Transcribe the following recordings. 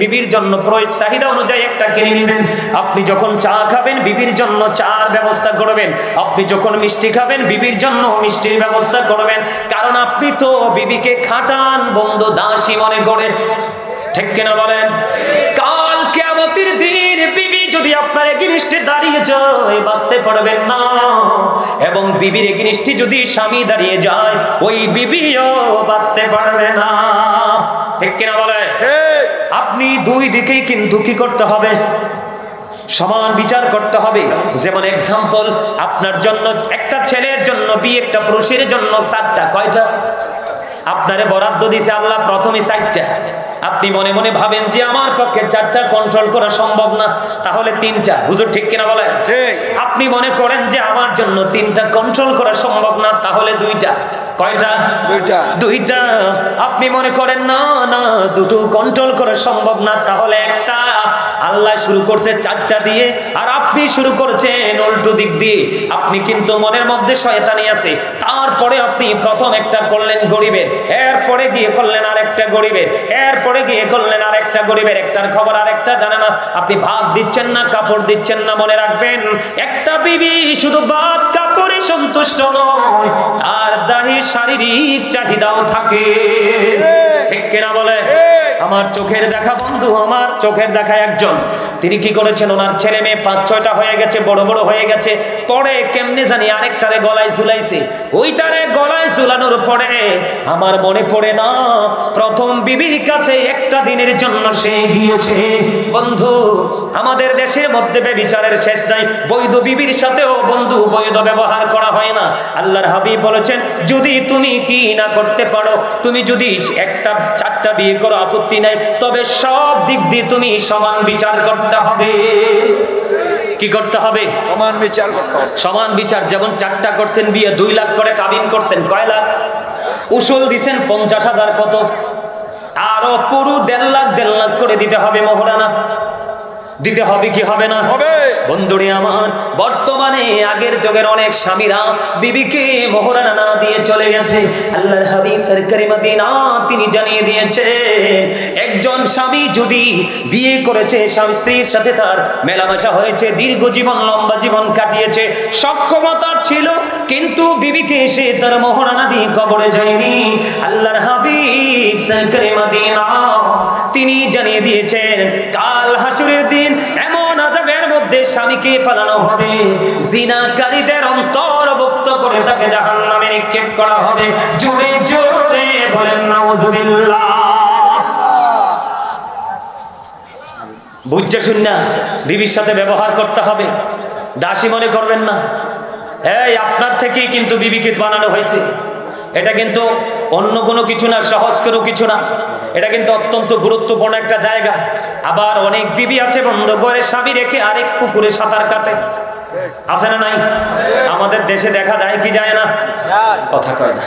বিবির জন্য প্রয়োজন চাহিদা অনুযায়ী একটা কিনে নেবেন। আপনি যখন চা খাবেন বিবির জন্য চার ব্যবস্থা করবেন, আপনি যখন মিষ্টি খাবেন বিবির জন্য মিষ্টির ব্যবস্থা করবেন, কারণ আপনি তো বিবিকে খাটান বন্ধু দাসী মনে করে, ঠিক কিনা বলেন? কাল কিয়ামতের দিন বিবি যদি আপনার এগেইনস্টে দাঁড়িয়ে যায় বাঁচতে পারবেন না, এবং বিবির এগেইনস্টে যদি স্বামী দাঁড়িয়ে যায় ওই বিবিও বাঁচতে পারবে না, ঠিক কিনা বলেন? আপনি দুই দিকেই কিন্তু কি করতে হবে? সমান বিচার করতে হবে। যেমন এক্সাম্পল, আপনার জন্য একটা ছেলের জন্য বিয়ে, একটা পুরুষের জন্য চারটা, কয়টা? আপনারে বরাদ্দ দিয়েছে আল্লাহ প্রথমে চারটা, আপনি মনে মনে ভাবেন যে আমার পক্ষে চারটা কন্ট্রোল করা সম্ভব না, তাহলে তিনটা। হুজুর ঠিক কিনা বলে? আপনি মনে করেন যে আমার জন্য তিনটা কন্ট্রোল করা সম্ভব না, তাহলে দুইটা। কয়টা? দুইটা। আপনি মনে করেন না না দুটো কন্ট্রোল করা সম্ভব না, তাহলে একটা। আল্লাহ শুরু করছে চারটা দিয়ে আর আপনি শুরু করছেন উল্টো দিক দিয়ে। আপনি কিন্তু মনের মধ্যে শয়তানি আছে, তারপরে আপনি প্রথম একটা করলেন গরিবের, এরপরে গিয়ে করলেন আরেকটা গরিবের, এরপরে গিয়ে করলেন আরেকটা গরিবের। একটার খবর আরেকটা জানে না, আপনি ভাত দিচ্ছেন না, কাপড় দিচ্ছেন না। মনে রাখবেন, একটা বিবি শুধু ভাত কাপড়ে সন্তুষ্ট নয়, তার দাহি শারীরিক চাহিদাও থাকে, ঠিক কিনা বলে? আমার চোখের দেখা বন্ধু, আমার চোখের দেখা একজন, তিনি কি করেছেন, ওনার ছেলে মেয়ে 5-6টা হয়ে গেছে, বড় বড় হয়ে গেছে, পরে কেমনে জানি আরেকটারে গলায় ঝুলাইছে। ওইটারে গলায় ঝুলানোর পরে আমার মনে পড়ে না প্রথম বিবির কাছে একটা দিনের জন্য সে গিয়েছে। বন্ধু, আমাদের দেশের মধ্যে ব্যভিচারের শেষ নাই, বৈধ বিবির সাথেও বন্ধু বৈধ ব্যবহার করা হয় না। আল্লাহর হাবিব বলেছেন, যদি তুমি কি না করতে পারো, তুমি যদি একটা চারটা বিয়ে করো আপত্তি নাই, তবে সব দিক দিয়ে তুমি সমান বিচার করতে হবে। কি করতে হবে? সমান বিচার করতে হবে। সমান বিচার। যেমন চারটা করছেন বিয়ে, 2 লাখ করে কাবিন করছেন, কয় লাখ? উসুল দিছেন 50,000, কত? আরো পুরো 1.5 লাখ করে দিতে হবে মোহরানা। দিতে হবে কি হবে না? বন্ধুরে আমার, বর্তমানে আগের যুগের অনেক স্বামীরা বিবিকে মোহরানা না দিয়ে চলে গেছে। আল্লাহর হাবিব সরকারে মদিনা তিনি জানিয়ে দিয়েছে, একজন স্বামী যদি বিয়ে করেছে, স্বামী স্ত্রীর সাথে তার মেলামেশা হয়েছে, দীর্ঘ জীবন লম্বা জীবন কাটিয়েছে, সক্ষমতা ছিল, কিন্তু বিবিকে এসে তার মোহরানা দিয়ে কবরে যায়নি। আল্লাহর হাবিব সরকারে মদিনা তিনি জানিয়ে দিয়েছেন, কাল হাসরের দিন এমন আযাবের মধ্যে স্বামীকে ফেলানো হবে, জিনাকারীদের অন্তর্ভুক্ত করে তাকে জাহান্নামে নিক্ষেপ করা হবে। জোরে জোরে বলেন নাউজুবিল্লাহ। বুঝছে শুননা, বিবির সাথে ব্যবহার করতে হবে, দাসী মনে করবেন না। এই আপনার থেকেই কিন্তু বিবিকে বানানো হয়েছে, এটা কিন্তু অন্য কোনো কিছু না, সহজ কোনো কিছু না, এটা কিন্তু অত্যন্ত গুরুত্বপূর্ণ একটা জায়গা। আবার অনেক বিবি আছে বন্ধ করে স্বামী রেখে আরেক পুকুরে সাঁতার কাটে, আছে না নাই? আমাদের দেশে দেখা যায় কি যায় না? কথা কয় না।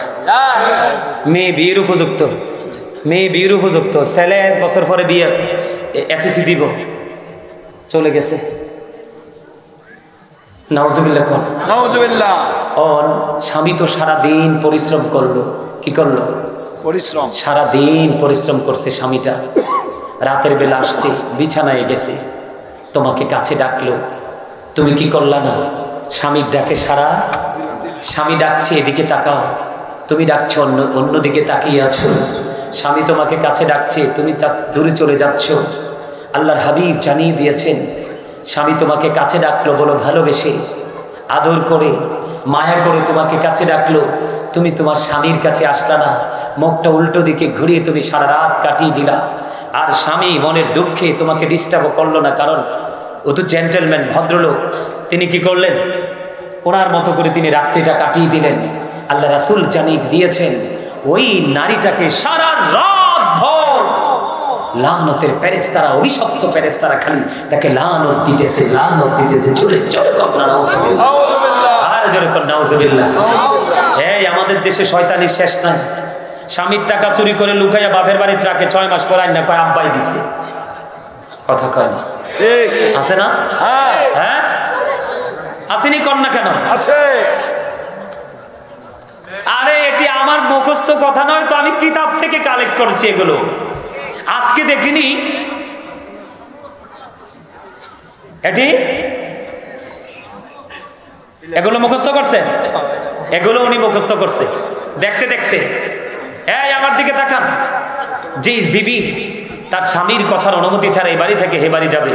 মেয়ে বিয়ের উপযুক্ত, মেয়ে বিয়ের উপযুক্ত, ছেলে 1 বছর পরে বিয়ে, এসএসসি দিব, চলে গেছে। নাউজুবিল্লাহ। নাউজুবিল্লাহ। ও স্বামী তো সারাদিন পরিশ্রম করলো, কি করলো? পরিশ্রম। সারাদিন পরিশ্রম করছে স্বামীটা, রাতের বেলা আসছে, বিছানায় গেছে, তোমাকে কাছে ডাকলো, তুমি কি করলা না? স্বামীর ডাকে সারা, স্বামী ডাকছে এদিকে তাকাও, তুমি ডাকছো অন্যদিকে তাকিয়ে আছো, স্বামী তোমাকে কাছে ডাকছে, তুমি দূরে চলে যাচ্ছ। আল্লাহর হাবিব জানিয়ে দিয়েছেন, স্বামী তোমাকে কাছে ডাকলো, বলো ভালোবেসে আদর করে মায়া করে তোমাকে কাছে ডাকলো, তুমি তোমার স্বামীর কাছে আসলা না, মুখটা উল্টো দিকে ঘুরিয়ে তুমি সারা রাত কাটিয়ে দিলা। আর স্বামী মনের দুঃখে তোমাকে ডিস্টার্বও করলো না, কারণ ও তো জেন্টেলম্যান, ভদ্রলোক, তিনি কি করলেন? ওনার মতো করে তিনি রাত্রিটা কাটিয়ে দিলেন। আল্লাহ রাসূল জানিয়ে দিয়েছেন, ওই নারীটাকে সারা রাত ভর লানতের ফেরেশতারা, অভিশপ্ত ফেরেশতারা খালি তাকে লানত দিতেছে, লানত দিতেছে। জোরে জোরে কন্যা নাউজুবিল্লাহ, আর জোরে কন্যা নাউজুবিল্লাহ। এই আমাদের দেশে শয়তানির শেষ নাই। স্বামীর টাকা চুরি করে লুকাইয়া বাপের বাড়িতে রাখে, 6 মাস পর আইনা কয় আব্বাই দিছে, কথা কয় না? ঠিক আছে না? হ্যাঁ আসেনি, কন্যা কেন আছে? আরে এটি আমার মুখস্থ কথা নয় তো, আমি কিতাব থেকে কালেক্ট করছি এগুলো। আজকে দেখিনি এটি এগুলো মুখস্থ করছে, এগুলো উনি মুখস্থ করছে দেখতে দেখতে। এই আমার দিকে তাকান, যে বিবি তার স্বামীর কথার অনুমতি ছাড়া এই বাড়ি থেকে হে বাড়ি যাবে,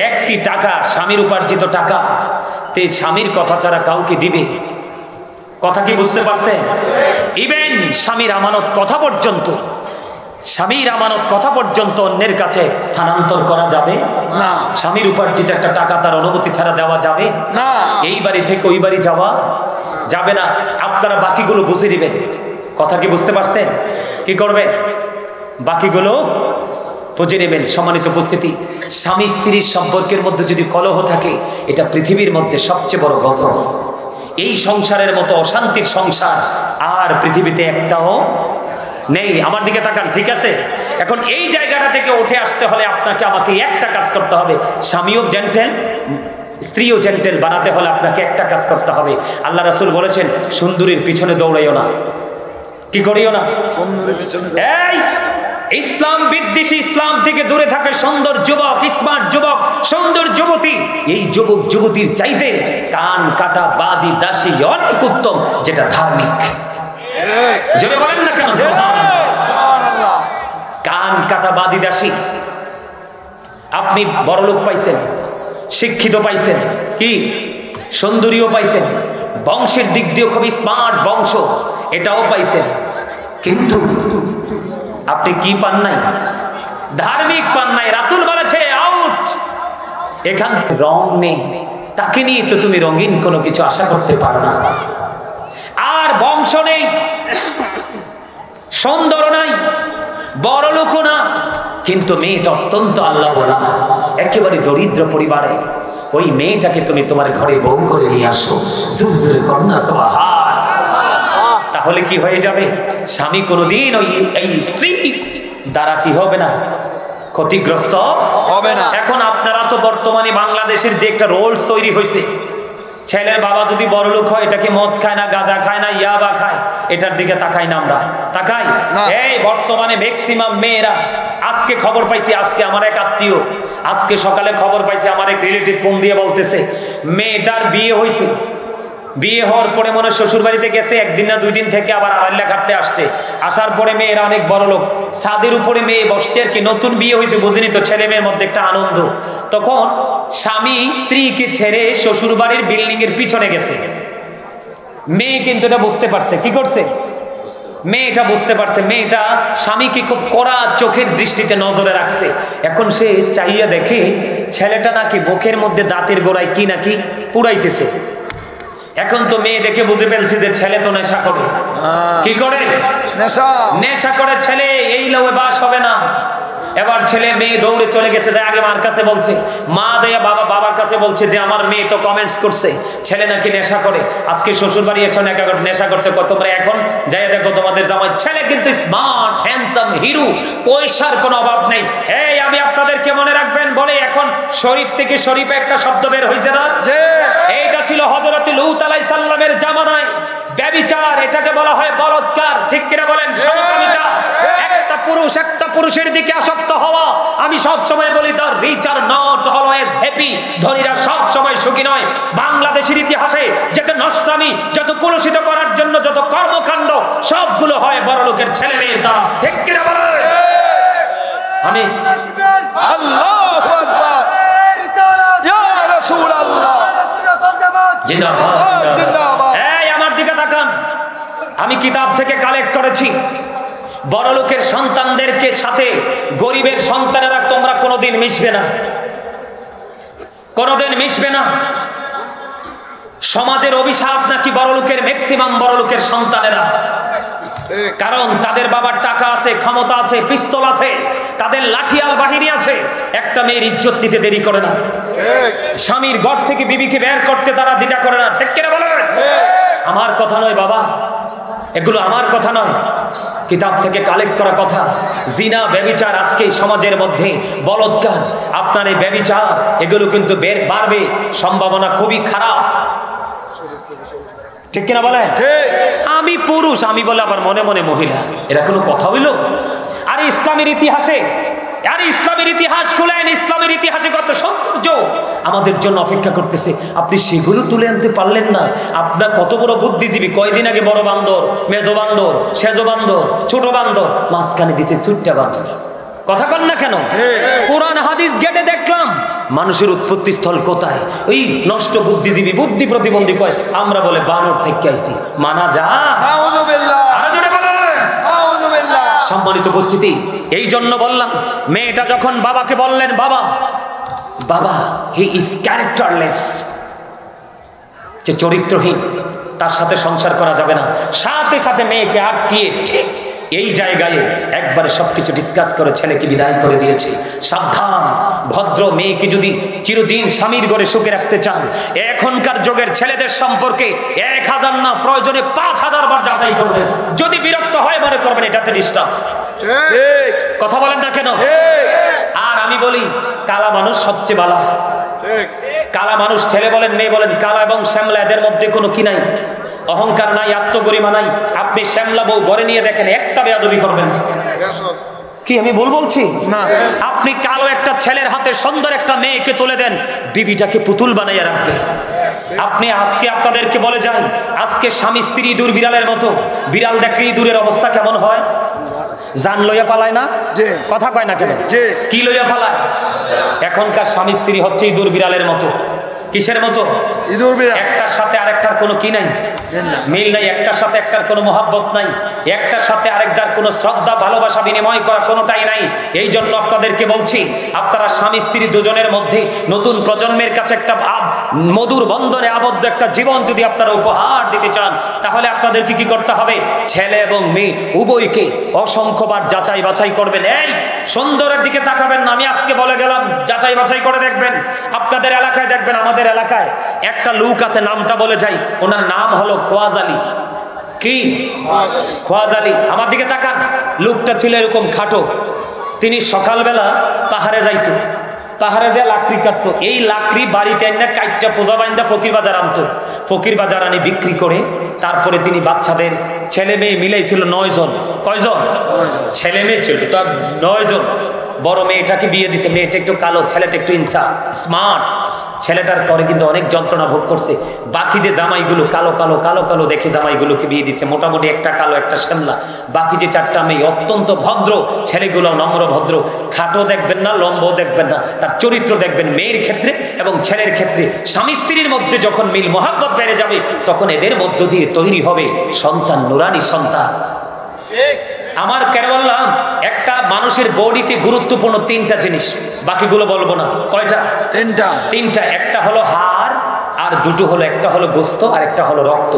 একটি টাকা স্বামীর উপার্জিত টাকা তে স্বামীর কথা ছাড়া কাউকে দিবে? কথা কি বুঝতে পারছেন? ইভেন স্বামীর আমানত কথা পর্যন্ত, স্বামীর আমানত কথা পর্যন্ত অন্যের কাছে স্থানান্তর করা যাবে না। স্বামীর উপার্জিত একটা টাকা তার অনুমতি ছাড়া দেওয়া যাবে না। এই বাড়ি থেকে ওই বাড়ি যাওয়া যাবে না। আপনারা বাকিগুলো বুঝে নেবেন। কথা কি বুঝতে পারছেন? কি করবে? বাকিগুলো বুঝে নেবেন। সম্মানিত উপস্থিতি, স্বামী স্ত্রীর সম্পর্কের মধ্যে যদি কলহ থাকে, এটা পৃথিবীর মধ্যে সবচেয়ে বড় গজব। এই সংসারের মতো অশান্তির সংসার আর পৃথিবীতে একটাও নেই। আমার দিকে তাকান, ঠিক আছে? এখন এই জায়গাটা থেকে উঠে আসতে হলে আপনাকে আমাকে একটা কাজ করতে হবে। স্বামীও জেন্টেল, স্ত্রীও জেন্টেল বানাতে হলে আপনাকে একটা কাজ করতে হবে। আল্লাহ রাসূল বলেছেন, সুন্দরীর পিছনে দৌড়াইও না। কি করিও না? সুন্দরীর পিছনে এই ইসলাম বিদ্বেষী, ইসলাম থেকে দূরে থাকে সুন্দর যুবক, স্মার্ট যুবক, সুন্দর যুবতী। এই যুবক যুবতীর চাইতে কান কাটা বাদী দাসী অনেক উত্তম, যেটা ধার্মিক। জোরে বলেন না কেন? সুবহানাল্লাহ। কান কাটা বাদী দাসী। আপনি বড়লোক পাইছেন, শিক্ষিত পাইছেন, কি সুন্দরীও পাইছেন, বংশের দিক দিয়ে খুব স্মার্ট বংশ, এটাও পাইছেন, কিন্তু আপনি কি পান নাই? ধার্মিক পান নাই। রাসূল বলেছে আউট, এখান থেকে রং নেই, তাকে নিয়ে তো তুমি রঙিন কোনো কিছু আশা করতে পারো না। আর বংশ নেই, সুন্দর নাই, বড় লোক না, কিন্তু মেয়েটা অত্যন্ত আল্লাহ বলা, একেবারে দরিদ্র পরিবারে। ওই মেয়েটাকে তুমি তোমার ঘরে বউ করে নিয়ে আসো, জুরজুরে কন্যা সুবহান। তাহলে কি হয়ে যাবে? স্বামী কোনোদিন ওই এই স্ত্রী দ্বারা কি হবে না? ক্ষতিগ্রস্ত হবে না। এখন আপনারা তো বর্তমানে বাংলাদেশের যে একটা রোলস তৈরি হয়েছে, ছেলের বাবা যদি বড় লোক হয়, এটা কি মদ খায় না, গাঁজা খায় না, ইয়াবা খায়? এটার দিকে তাকাই না আমরা? তাকাই? এই বর্তমানে ম্যাক্সিমাম মেয়েরা, আজকে খবর পাইছি, আজকে আমার এক আত্মীয়, আজকে সকালে খবর পাইছি, আমার এক রিলেটিভ ফোন দিয়ে বলতেছে মেয়েটার বিয়ে হয়েছে, বিয়ে হওয়ার পরে মনে শ্বশুর বাড়িতে গেছে, একদিন না দুই দিন থেকে আবার আড়াল্লা কাটতে আসছে। আসার পরে মেয়েরা অনেক বড় লোক, ছাদের উপরে মেয়ে বসছে আর কি, নতুন বিয়ে হয়েছে, বুঝিনি তো, ছেলে মেয়ের মধ্যে একটা আনন্দ। তখন স্বামী স্ত্রীকে ছেড়ে শ্বশুর বাড়ির বিল্ডিং এর পিছনে গেছে। মেয়ে কিন্তু এটা বুঝতে পারছে, কি করছে? মেয়েটা বুঝতে পারছে, মেয়েটা স্বামীকে খুব কড়া চোখের দৃষ্টিতে নজরে রাখছে। এখন সে চাইয়া দেখে ছেলেটা নাকি মুখের মধ্যে দাঁতের গোড়ায় কি নাকি পুরাইতেছে। এখন তো মেয়ে দেখে বুঝে ফেলছে যে ছেলে তো নেশা করে। কি করে? নেশা করে ছেলে, এই লয়ে বাস হবে না। এবার ছেলে মেয়ে দৌড়ে চলে গেছে, আগে মার কাছে বলছে, মা যাইয়া বাবার কাছে বলছে যে আমার মেয়ে তো কমেন্টস করছে ছেলে নাকি নেশা করে, আজকে শ্বশুর বাড়ি এসে নেশা করছে, তোমরা এখন যাইয়া দেখো তোমাদের জামাই। ছেলে কিন্তু স্মার্ট, হ্যান্ডসাম, হিরো, পয়সার কোনো অভাব নেই। এই আমি আপনাদেরকে মনে রাখবেন বলে এখন শরীফ থেকে শরীফে একটা শব্দ বের হয়েছে না? এইটা ছিল হযরত লূত আলাইহিস সালামের জামানায় ব্যভিচার, এটাকে বলা হয় বলৎকার। ঠিক কিনা বলেন? সমকামিতা, একটা পুরুষ একটা পুরুষের দিকে আসক্ত হওয়া। আমি সব সময় বলি, the rich are not always happy, ধনীরা সব সময় সুখী নয়। বাংলাদেশের ইতিহাসে যত নষ্টামি, যত কলুষিত করার জন্য যত কর্মকাণ্ড, সবগুলো হয় বড় লোকের ছেলে মেয়ের দ্বারা। ঠিক কিনা বলেন? আমি আল্লাহু আকবার, ইয়া রাসূলুল্লাহ, জিন্দাবাদ জিন্দাবাদ। এই আমার দিকে তাকান, আমি কিতাব থেকে কালেক্ট করেছি, বড় লোকের সন্তানদেরকে সাথে গরিবের সন্তানেরা তোমরা কোনোদিন মিশবে না, কোনোদিন মিশবে না। সমাজের অভিশাপ নাকি বড় লোকের, ম্যাক্সিমাম বড় লোকের সন্তানেরা। কারণ তাদের বাবার টাকা আছে, ক্ষমতা আছে, পিস্তল আছে, তাদের লাঠিয়াল বাহিনী আছে। একটা মেয়ের ইজ্জত দিতে দেরি করে না, স্বামীর ঘর থেকে বিবিকে বের করতে তারা দ্বিধা করে না। ঠিক কিনা বলেন? আমার কথা নয় বাবা, এগুলো আমার কথা নয়, কিতাব থেকে কালেক্ট করা কথা। জিনা, ব্যভিচার আজকে সমাজের মধ্যে, বলৎকার, আপনার এই ব্যভিচার, এগুলো কিন্তু বাড়বে, সম্ভাবনা খুবই খারাপ। ঠিক কিনা বলেন? আমি পুরুষ, আমি বলে আবার মনে মনে মহিলা, এরা কোনো কথা হইল? আর ইসলামের ইতিহাসে আর ইসলামের ইতিহাস খুলেন, ইসলামের ইতিহাসে কত সৌন্দর্য আমাদের জন্য অপেক্ষা করতেছে। আপনি সেগুলো তুলে আনতে পারলেন না। আপনার কত বড় বুদ্ধিজীবী, কয়দিন আগে বড় বান্দর, মেজো বান্দর, সেজো বান্দর, ছোট বান্দর, মাঝখানে দিছে ছোট্টা বান্দর। কথা কন না কেন? কোরআন হাদিস গেটে দেখলাম মানুষের উৎপত্তি স্থল কোথায়। ওই নষ্ট বুদ্ধিজীবী, বুদ্ধি প্রতিবন্ধী কয় আমরা বলে বানর থেকে আইছি। মানা যা। সম্মানিত উপস্থিতি, এই জন্য বললাম, মেয়েটা যখন বাবাকে বললেন, বাবা বাবা হি ইজ ক্যারেক্টারলেস, যে চরিত্রহীন, তার সাথে সংসার করা যাবে না। সাথে সাথে মেয়েকে আটকিয়ে ঠিক এই জায়গায় একবারে সবকিছু ডিসকাস করে ছেলেকে বিদায় করে দিয়েছে। সাবধান, ভদ্র মেয়েকে যদি চিরদিন স্বামীর ঘরে সুখে রাখতে চান, এখনকার যুগের ছেলেদের সম্পর্কে 1000 না প্রয়োজনে 5000 বার যাচাই করবেন। যদি বিরক্ত হয় মনে করবেন এটাতে ডিস্টার্ব। কথা বলেন না কেন? আর আমি বলি, কালা মানুষ সবচেয়ে ভালো। কালা মানুষ, ছেলে বলেন মেয়ে বলেন, কালা এবং শ্যামলা এদের মধ্যে কোনো কি নাই, অহংকার নাই, আত্মগরিমা নাই। আপনি শ্যামলা বউ ঘরে নিয়ে দেখেন, একটা বেয়াদবি করবেন কি? আমি ভুল বলছি না? আপনি কালো একটা ছেলের হাতে সুন্দর একটা মেয়েকে তুলে দেন, বিবিটাকে পুতুল বানাইয়া রাখবে। আপনি আজকে আপনাদেরকে বলে যাই, আজকে স্বামী স্ত্রী দূর বিড়ালের মতো। বিড়াল দেখলেই দূরের অবস্থা কেমন হয়? জান লইয়া পালায় না? কথা কয় না কেন? কি লইয়া পালায়? এখনকার স্বামী স্ত্রী হচ্ছে ইঁদুর বিড়ালের মতো। কিসের মতো? ইঁদুর বিড়াল। একটার সাথে আরেকটার কোনো কি নাই, মিল নাই। একটার সাথে একটার কোনো মহাব্বত নাই, একটার সাথে আরেকটার কোনো শ্রদ্ধা ভালোবাসা বিনিময় করা কোনোটাই নাই। এই জন্য আপনাদেরকে বলছি, আপনারা স্বামী স্ত্রী দুজনের মধ্যে নতুন প্রজন্মের কাছে একটা মধুর বন্ধনে আবদ্ধ একটা জীবন যদি আপনারা উপহার দিতে চান, তাহলে আপনাদেরকে কি করতে হবে? ছেলে এবং মেয়ে উভয়কে অসংখ্যবার যাচাই বাছাই করবেন। এই সুন্দরের দিকে তাকাবেন না, আমি আজকে বলে গেলাম, যাচাই বাছাই করে দেখবেন। আপনাদের এলাকায় দেখবেন, আমাদের এলাকায় একটা লোক আছে, নামটা বলে যাই, ওনার নাম হলো খোয়াজ আলী। কি? খোয়াজ আলী। আমার দিকে তাকান, লোকটা ছিল এরকম খাটো। তিনি সকালবেলা পাহাড়ে যাইতো, পাহাড়ে যে লাকড়ি কাটতো, এই লাকড়ি বাড়িতে এনে কাইটটা পোজা বাইন্দা ফকির বাজার আনতো। ফকির বাজার আনি বিক্রি করে তারপরে তিনি বাচ্চাদের, ছেলে মেয়ে মিলেই ছিল 9 জন। কয়জন? ছেলে মেয়ে ছিল তার 9 জন। বড় মেয়েটাকে বিয়ে দিছে, মেয়েটা একটু কালো, ছেলেটা একটু ইনসা স্মার্ট। ছেলেটার পরে কিন্তু অনেক যন্ত্রণা ভোগ করছে। বাকি যে জামাইগুলো কালো কালো কালো কালো দেখে জামাইগুলোকে বিয়ে দিছে, মোটামুটি একটা কালো একটা শ্যামলা। বাকি যে 4টা মেয়ে অত্যন্ত ভদ্র, ছেলেগুলো নম্র ভদ্র। খাটো দেখবেন না, লম্বও দেখবেন না, তার চরিত্র দেখবেন। মেয়ের ক্ষেত্রে এবং ছেলের ক্ষেত্রে স্বামী স্ত্রীর মধ্যে যখন মিল মহাব্বত বেড়ে যাবে, তখন এদের মধ্য দিয়ে তৈরি হবে সন্তান, নুরানি সন্তান। আমার কেন বললাম, একটা মানুষের বডিতে গুরুত্বপূর্ণ 3টা জিনিস, বাকিগুলো বলবো না। কয়টা? 3টা। একটা হলো হাড়, আর 2টো হলো, একটা হলো গোস্ত আর একটা হলো রক্ত।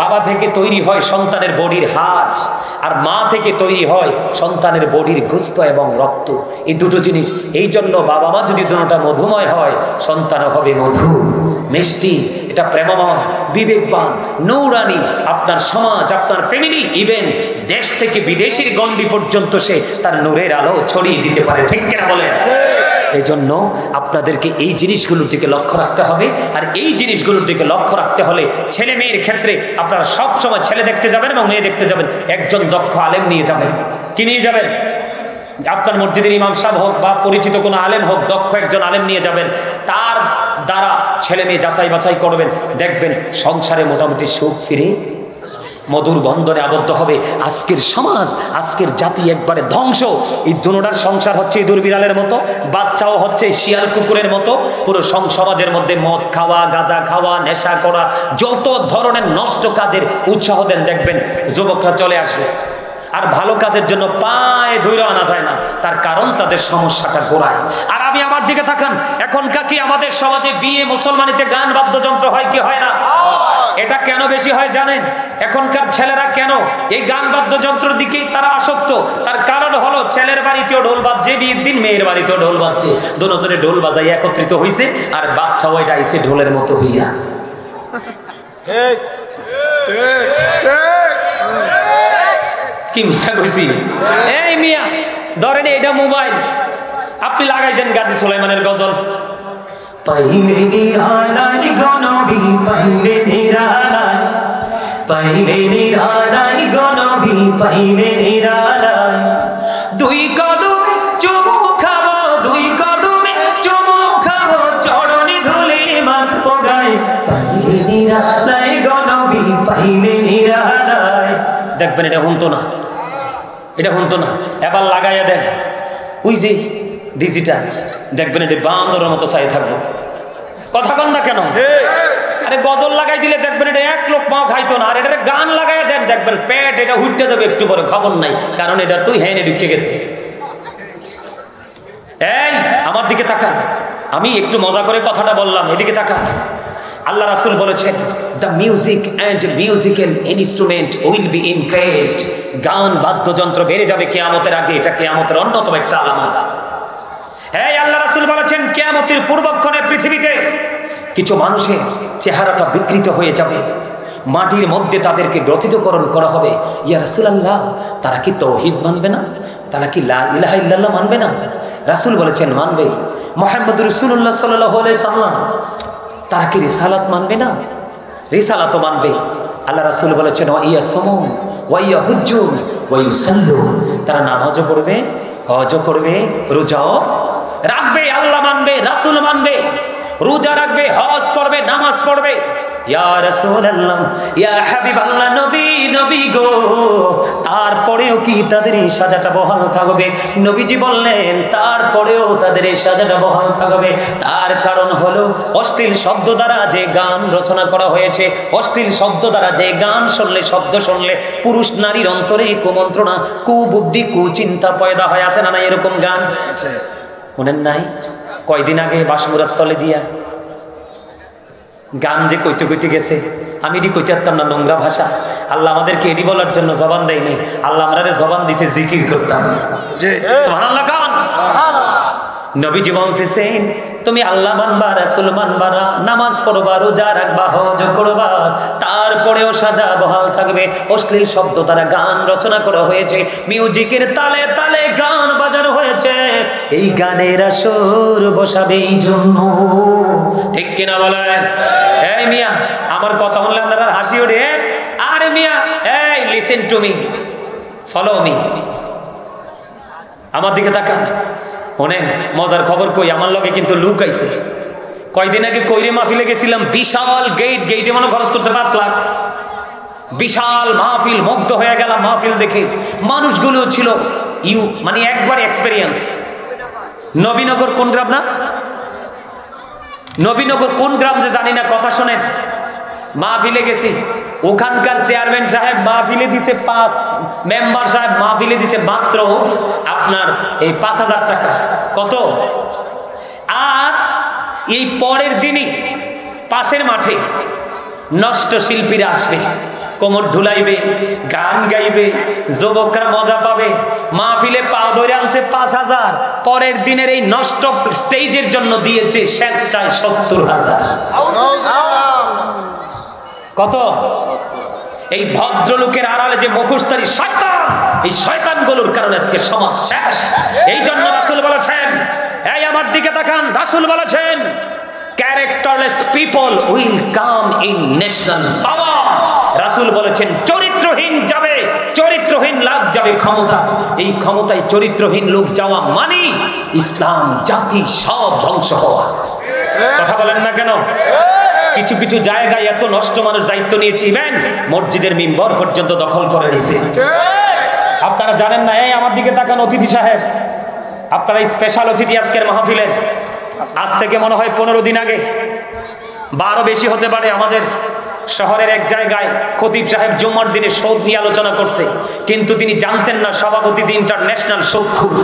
বাবা থেকে তৈরি হয় সন্তানের বডির হাড়, আর মা থেকে তৈরি হয় সন্তানের বডির গোস্ত এবং রক্ত। এই 2টো জিনিস। এই জন্য বাবা মা যদি দুটোটা মধুময় হয়, সন্তানও হবে মধু, মিষ্টি। এটা প্রেমময়, বিবেকবান, নৌরানি। আপনার সমাজ, আপনার ফ্যামিলি, ইভেন দেশ থেকে বিদেশের গণ্ডি পর্যন্ত সে তার নূরের আলো ছড়িয়ে দিতে পারে। ঠিক কিনা বলেন? এই জন্য আপনাদেরকে এই জিনিসগুলোর দিকে লক্ষ্য রাখতে হবে। আর এই জিনিসগুলোর দিকে লক্ষ্য রাখতে হলে ছেলে মেয়ের ক্ষেত্রে আপনারা সব সময় ছেলে দেখতে যাবেন এবং মেয়ে দেখতে যাবেন, একজন দক্ষ আলেম নিয়ে যাবেন। কি নিয়ে যাবেন? আপনার মসজিদের ইমাম সাহেব হোক বা পরিচিত কোনো আলেম হোক, দক্ষ একজন আলেম নিয়ে যাবেন। তার দ্বারা ছেলে মেয়ে যাচাই বাছাই করবেন, দেখবেন সংসারে মোটামুটি সুখ ফিরে মধুর বন্ধনে আবদ্ধ হবে। আজকের সমাজ, আজকের জাতি একবারে ধ্বংস। এই দুটোটার সংসার হচ্ছে ইঁদুর বিড়ালের মতো, বাচ্চাও হচ্ছে শিয়াল কুকুরের মতো। পুরো সমাজের মধ্যে মদ খাওয়া, গাঁজা খাওয়া, নেশা করা, যত ধরনের নষ্ট কাজের উৎসাহ দেন, দেখবেন যুবকরা চলে আসবে। আর ভালো কাজের জন্য পায়ে ধরে আনা যায় না, তার কারণ তাদের সমস্যাটা গোড়ায়। আর আমি আমার দিকে তাকান, এখনকার কি আমাদের সমাজে বিয়ে মুসলমানিতে গান বাদ্যযন্ত্র হয় কি হয় না? এটা কেন বেশি হয় জানেন? এখনকার ছেলেরা কেন এই গান বাদ্যযন্ত্রের দিকেই তারা আসক্ত? তার কারণ হলো, ছেলের বাড়িতেও ঢোল বাজছে, বিয়ের দিন মেয়ের বাড়িতেও ঢোল বাজছে, দুজনে ঢোল বাজাই একত্রিত হয়েছে, আর বাচ্চাও এটা আইছে ঢোলের মতো হইয়া। কি মিথ্যা কইছি? এই মিয়া ধরেন এটা মোবাইল, আপনি লাগাই দেন গাজী সুলাইমানের গজল। পাইলে নিরালাই গনবী, পাইলে নিরালাই, পাইলে নিরালাই গনবী, পাইলে নিরালাই, 2 কদমে চুমু পাইলে নিরালায়। দেখবেন এটা শুনতো না, এটা শুনতো না, এবার লাগাইয়া দেন ওই যে ডিজিটাল, দেখবেন এটা বান্দরের মতো চাই থাকবো। কথা কন না কেন? আরে গজল লাগাই দিলে দেখবেন এটা এক লোক পাও খাইতো না, আর এটা গান লাগাই দেন দেখবেন পেট এটা উঠতে যাবে একটু পরে, খবর নাই, কারণ এটা তুই হ্যাঁ ঢুকে গেছে। এই আমার দিকে তাকান, আমি একটু মজা করে কথাটা বললাম, এদিকে তাকান। আল্লাহ রাসূল বলেছেন the music and musical instrument will be increased, গান বাদ্যযন্ত্র বেড়ে যাবে কিয়ামতের আগে, এটা কিয়ামতের অন্যতম একটা আলামত। এই আল্লাহ রাসূল বলেছেন কিয়ামতের পূর্বক্ষণে পৃথিবীতে কিছু মানুষের চেহারাটা বিকৃত হয়ে যাবে, মাটির মধ্যে তাদেরকে গ্রথিতকরণ করা হবে। ইয়া রাসূলুল্লাহ, তারা কি তাওহীদ মানবে না? তারা কি লা ইলাহা ইল্লাল্লাহ মানবে না? রাসূল বলেছেন মানবে। মুহাম্মদুর রাসূলুল্লাহ সাল্লাল্লাহু আলাইহি সাল্লাম, তারা কি রিসালাত মানবে না? রিসালাতও মানবে। আল্লাহ রাসূল বলেছেন ওয়া ইয়াসুমুন ওয়া ইয়াহুজ্জুন ওয়া ইউসাল্লুন, তারা নামাজও পড়বে, হজও করবে, রোজাও রাখবে। আল্লাহ মানবে, রাসূল মানবে, রোজা রাখবে, হজ করবে, নামাজ পড়বে। ইয়া রাসূলুল্লাহ, ইয়া হাবিবাল্লাহ, নবী নবী গো, তারপরেও কি তাদের এই সাজাটা বহাল থাকবে? নবীজি বললেন তারপরেও তাদের এই সাজাটা বহাল থাকবে। তার কারণ হলো অশ্লীল শব্দ দ্বারা যে গান রচনা করা হয়েছে, অশ্লীল শব্দ দ্বারা যে গান শুনলে, শব্দ শুনলে পুরুষ নারীর অন্তরে কুমন্ত্রণা, কুবুদ্ধি, কুচিন্তা পয়দা হয়। আছে না নাই এরকম গান? মনে নাই? কয়দিন আগে বাসমুরার তলে দিয়া গান যে কইতে কইতে গেছে, আমি এটি কইতে পারতাম না, নোংরা ভাষা। আল্লাহ আমাদেরকে এটি বলার জন্য জবান দেয়নি, আল্লাহ আমাদের জবান দিছে জিকির করতাম। সুবহানাল্লাহ গান। নবীজি বলতেছেন তুমি আল্লাহ মানবা, রাসূল মানবা, নামাজ পড়বা, রোজা রাখবা, হজ করবা, তারপরেও সাজা বহাল থাকবে। অশ্লীল শব্দ দ্বারা গান রচনা করা হয়েছে, মিউজিকের তালে তালে গান বাজানো হয়েছে, এই গানের আসর বসাবে এই জন্য। ঠিক কিনা বলেন? এই মিয়া, আমার কথা শুনলে আপনারা হাসি ওঠে? আরে মিয়া, এই listen to me, follow me, আমার দিকে তাকান। অনেক মজার খবর কই, আমার লগে কিন্তু লুক আইছে। কয়দিন আগে কইরে মাহফিলে গেছিলাম, বিশাল গেট, গেটে মনে খরচ করতে 5 লাখ, বিশাল মাহফিল, মুগ্ধ হয়ে গেলাম মাহফিল দেখে। মানুষগুলো ছিল মানে একবার এক্সপেরিয়েন্স। নবীনগর কোন গ্রাম না? নবীনগর কোন গ্রাম যে জানি না, কথা শোনেন। মাহফিলে গেছি, ওখানকার চেয়ারম্যান সাহেব মাহফিলে দিছে 5, মেম্বার সাহেব মাহফিলে দিছে মাত্র আপনার এই 5,000 টাকা। কত? আর এই পরের দিনই পাশের মাঠে নষ্ট শিল্পীরা আসবে, কোমর ঢুলাইবে, গান গাইবে, যুবকরা মজা পাবে। মাহফিলে পা ধরে আনছে 5,000, পরের দিনের এই নষ্ট স্টেজের জন্য দিয়েছে স্বেচ্ছায় 70,000। কত? এই ভদ্রলোকের আড়ালে যে মুখোশধারী শয়তান, এই শয়তানগুলোর কারণে আজকে সমাজ শেষ। এই জন্য রাসূল বলেছেন, এই আমার দিকে তাকান, রাসূল বলেছেন characterless people will come in national power. রাসূল বলেছেন চরিত্রহীন যাবে, চরিত্রহীন লাভ যাবে ক্ষমতা। এই ক্ষমতায় চরিত্রহীন লোক যাওয়া মানে ইসলাম জাতি সব ধ্বংস হওয়া। কথা বলেন না কেন? কিছু কিছু জায়গায় এত নষ্ট মানুষ দায়িত্ব নিয়েছে, ইভেন মসজিদের মিম্বর পর্যন্ত দখল করে নিয়েছে। আপনারা জানেন না? এই আমার দিকে তাকান অতিথি সাহেব, আপনারা স্পেশাল অতিথি আজকের মাহফিলের। আজ থেকে মনে হয় 15 দিন আগে বা আরো বেশি হতে পারে, আমাদের শহরের এক জায়গায় খতিব সাহেব জুমার দিনে সুদ নিয়ে আলোচনা করছে, কিন্তু তিনি জানতেন না সভাপতি যে ইন্টারন্যাশনাল সুদখোর।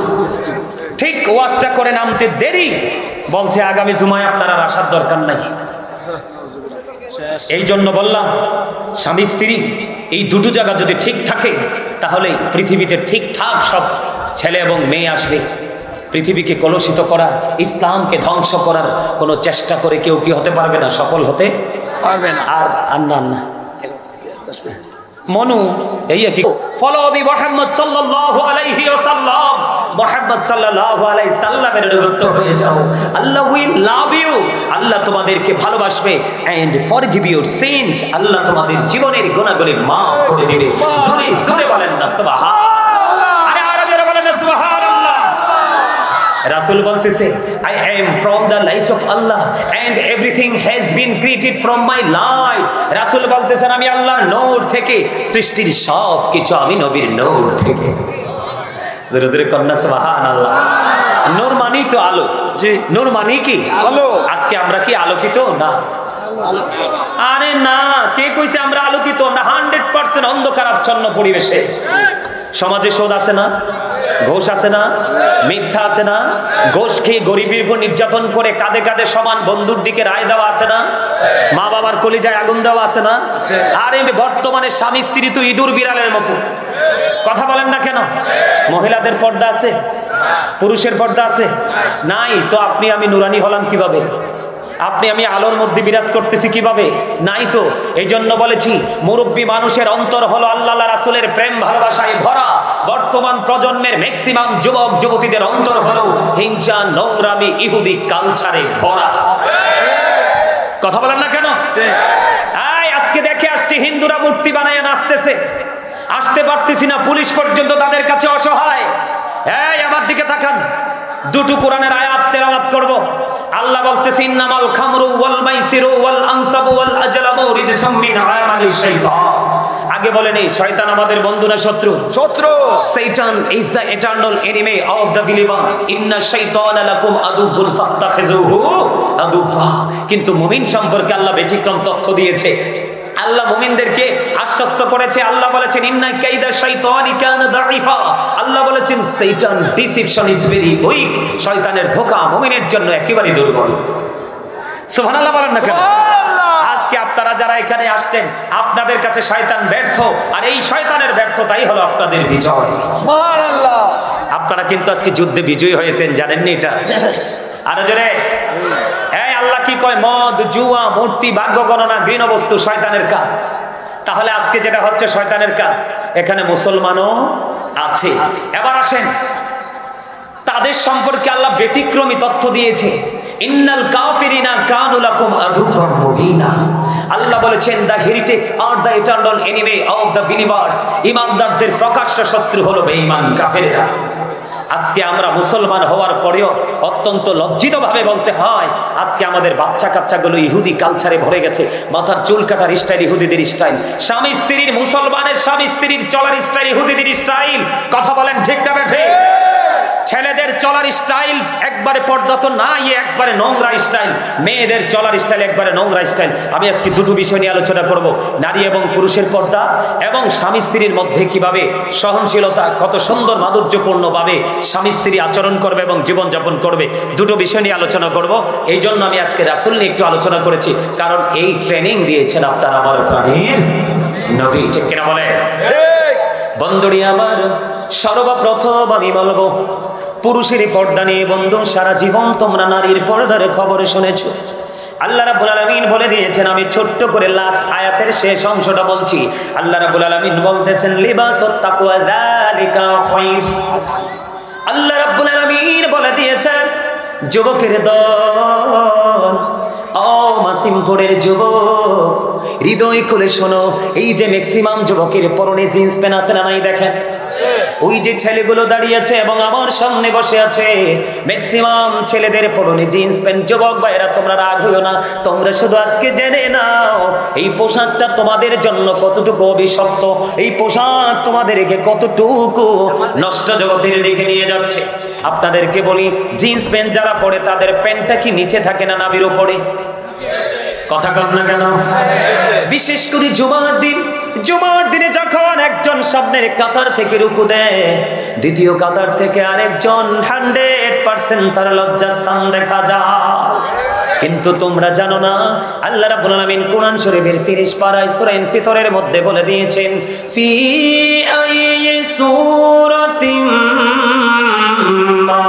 ঠিক ওয়াজটা করে নামতে দেরি, বলছে আগামী জুমায় আপনারা আসার দরকার নাই। এই জন্য বললাম, স্বামী স্ত্রী এই দুটো জায়গা যদি ঠিক থাকে, তাহলে পৃথিবীতে ঠিকঠাক সব ছেলে এবং মেয়ে আসবে। পৃথিবীকে কলুষিত করার, ইসলামকে ধ্বংস করার কোনো চেষ্টা করে কেউ কি হতে পারবে না, সফল হতে পারবে না। আর আন্না আন্না মনু এই কি ফলো বি মুহাম্মদ সাল্লাল্লাহু আলাইহি ওয়াসাল্লাম, মুহাম্মদ সাল্লাল্লাহু আলাইহি সাল্লামের অনুগত হয়ে যাও। আল্লাহ উইল লাভ ইউ, আল্লাহ তোমাদেরকে ভালোবাসবে। এন্ড ফরগিভ ইউর সিনস, আল্লাহ তোমাদের জীবনের গুনাহগুলি maaf করে দিবে। জোরে জোরে বলেন না সুবহানাল্লাহ। আরে আরবিতে বলেন না সুবহানাল্লাহ। রাসূল বলতেছে I am from the light of Allah and everything has been created from my light. রাসূল বলতেছেন আমি আল্লাহর নূর থেকে, সৃষ্টির সব কিছু আমি নবীর নূর থেকে। জোরে জোরে কন্যা সুবহানাল্লাহ। নূর মানে তো আলো। জি। নূর মানে কি আলো। আজকে আমরা কি আলোকিত না? আরে না, কে কইছে আমরা আলোকিত? আমরা 100% অন্ধকারাচ্ছন্ন পরিবেশে। সমাজে সুদ আছে না, ঘোষ আছে না, মিথ্যা আছে না, ঘোষ খেয়ে গরিবের উপর নির্যাতন করে কাঁধে কাঁধে সমান বন্ধুর দিকে রায় দেওয়া আছে না, মা বাবার কলিজায় আগুন দেওয়া আছে না। আরে বর্তমানে স্বামী স্ত্রী তো ইঁদুর বিড়ালের মতো। কথা বলেন না কেন? মহিলাদের পর্দা আছে, পুরুষের পর্দা আছে নাই। তো আপনি আমি নুরানি হলাম কিভাবে? আপনি আমি আলোর মধ্যে বিরাজ করতেছি কিভাবে? নাই তো। এই জন্য বলেছি মুরব্বী মানুষের অন্তর হলো আল্লাহ রাসূলের প্রেম ভালোবাসায় ভরা। বর্তমান প্রজন্মের ম্যাক্সিমাম যুবক যুবতীদের অন্তর হলো হিংসা, নোংরামি, ইহুদি কালচারে ভরা। কথা বলেন না কেন? আজকে দেখে আসছি হিন্দুরা মূর্তি বানায় নাচতেছে, আসতে পারতেছি না, পুলিশ পর্যন্ত তাদের কাছে অসহায়। এই আমার দিকে তাকান, দুটো কোরআনের আয়াত তেলাওয়াত করব। আল্লাহ বলতেছে ইন্নামাল খামরু ওয়াল মাইসিরু ওয়াল আনসাবু ওয়াল আজলামু রিজসুম মিন আমালিশ শাইতান। আগে বলেন এই শয়তান আমাদের বন্ধু না শত্রু? শত্রু। Satan is the eternal enemy of the believers. Inna shaytana lakum aduwwun fattakhizuhu aduwwa। কিন্তু মুমিন সম্পর্কে আল্লাহ ব্যতিক্রম তথ্য দিয়েছে। আল্লাহ মুমিনদেরকে আশ্বস্ত করেছে। আল্লাহ বলেছেন ইন্না কাইদা শাইতানি কানা দাঈফা। আল্লাহ বলেছেন শয়তান ডিসিপশন ইজ ভেরি উইক। শয়তানের ধোঁকা মুমিনের জন্য একেবারে দুর্বল। সুবহানাল্লাহ বলেন না কেন? আজকে আপনারা যারা এখানে আসছেন আপনাদের কাছে শয়তান ব্যর্থ, আর এই শয়তানের ব্যর্থতাই হলো আপনাদের বিজয়। সুবহানাল্লাহ। আপনারা কিন্তু আজকে যুদ্ধে বিজয়ী হয়েছেন, জানেননি এটা? আরো জোরে। এই আল্লাহ কি কয়? মদ, জুয়া, মূর্তি, ভাগ্য গণনা, ঘৃণ বস্তু শয়তানের কাজ। তাহলে আজকে যেটা হচ্ছে শয়তানের কাজ, এখানে মুসলমানও আছে। এবার আসেন তাদের সম্পর্কে আল্লাহ ব্যতিক্রমী তথ্য দিয়েছে। ইন্নাল কাফিরিনা কানু লাকুম আদুওয়াম মুবিনা। আল্লাহ বলেছেন the heretics are the eternal enemy of the believers. ঈমানদারদের প্রকাশ্য শত্রু হলো বেঈমান কাফেররা। আজকে আমরা মুসলমান হওয়ার পরেও অত্যন্ত লজ্জিতভাবে বলতে হয় আজকে আমাদের বাচ্চা কাচ্চাগুলো ইহুদি কালচারে ভরে গেছে। মাথার চুল কাটার স্টাইল ইহুদিদের স্টাইল, স্বামী স্ত্রীর, মুসলমানের স্বামী স্ত্রীর চলার স্টাইল ইহুদিদের স্টাইল। কথা বলেন ঠিক না ঠিক? ছেলেদের চলার স্টাইল একবারে পর্দা তো নাই, একবারে নোংরা স্টাইল। মেয়েদের চলার স্টাইল একবারে নোংরা স্টাইল। আমি আজকে দুটো বিষয় নিয়ে আলোচনা করব, নারী এবং পুরুষের পর্দা এবং স্বামী স্ত্রীর মধ্যে কিভাবে সহনশীলতা, কত সুন্দর মাধুর্যপূর্ণভাবে স্বামী স্ত্রী আচরণ করবে এবং জীবনযাপন করবে। দুটো বিষয় নিয়ে আলোচনা করব। এই জন্য আমি আজকে রাসূল নিয়ে একটু আলোচনা করেছি, কারণ এই ট্রেনিং দিয়েছেন আপনার আমার প্রাণীর নবী। ঠিক কিনা বলে? বন্ধুরি আমার, সর্বপ্রথম আমি বলবো পুরুষের পর্দা নিয়ে। বন্ধু, সারা জীবন তোমরা নারীর পর্দার খবর শুনেছো। আল্লাহ রাব্বুল আলামিন বলে দিয়েছেন, আমি ছোট্ট করে লাস্ট আয়াতের শেষ অংশটা বলছি। আল্লাহ রাব্বুল আলামিন বলতেছেন লিবাসুত তাকওয়া যালিকা খায়র। আল্লাহ রাব্বুল আলামিন বলে দিয়েছেন যুবকের দল, ও মাসিমপুরের যুবক, হৃদয় খুলে শোনো। এই যে ম্যাক্সিমাম যুবকের পরনে জিন্স প্যান্ট আছে না নাই? দেখেন ওই যে ছেলেগুলো দাঁড়িয়ে আছে এবং আমার সামনে বসে আছে, ম্যাক্সিমাম ছেলেদের পরনে জিন্স প্যান্ট। যুবক ভাইরা তোমরা রাগ হইও না, তোমরা শুধু আজকে জেনে নাও এই পোশাকটা তোমাদের জন্য কতটুকু অভিশপ্ত, এই পোশাক তোমাদেরকে কতটুকু নষ্ট জগতের দিকে নিয়ে যাচ্ছে। আপনাদেরকে বলি, জিন্স প্যান্ট যারা পরে তাদের প্যান্টটা কি নিচে থাকে না নাভির উপরে? কথা বল না কেন? বিশেষ করে জুমার দিনে যখন একজন সামনের কাতার থেকে রুকু দেয়, দ্বিতীয় কাতার থেকে আরেকজন 100% তার লজ্জাস্থান দেখা যায়। কিন্তু তোমরা জানো না, আল্লাহ রাব্বুল আলামিন কোরআন শরীফের 30 পারায় সূরা ইনফিতরের মধ্যে বলে দিয়েছেন, ফি আইয়ি সূরাতিন মা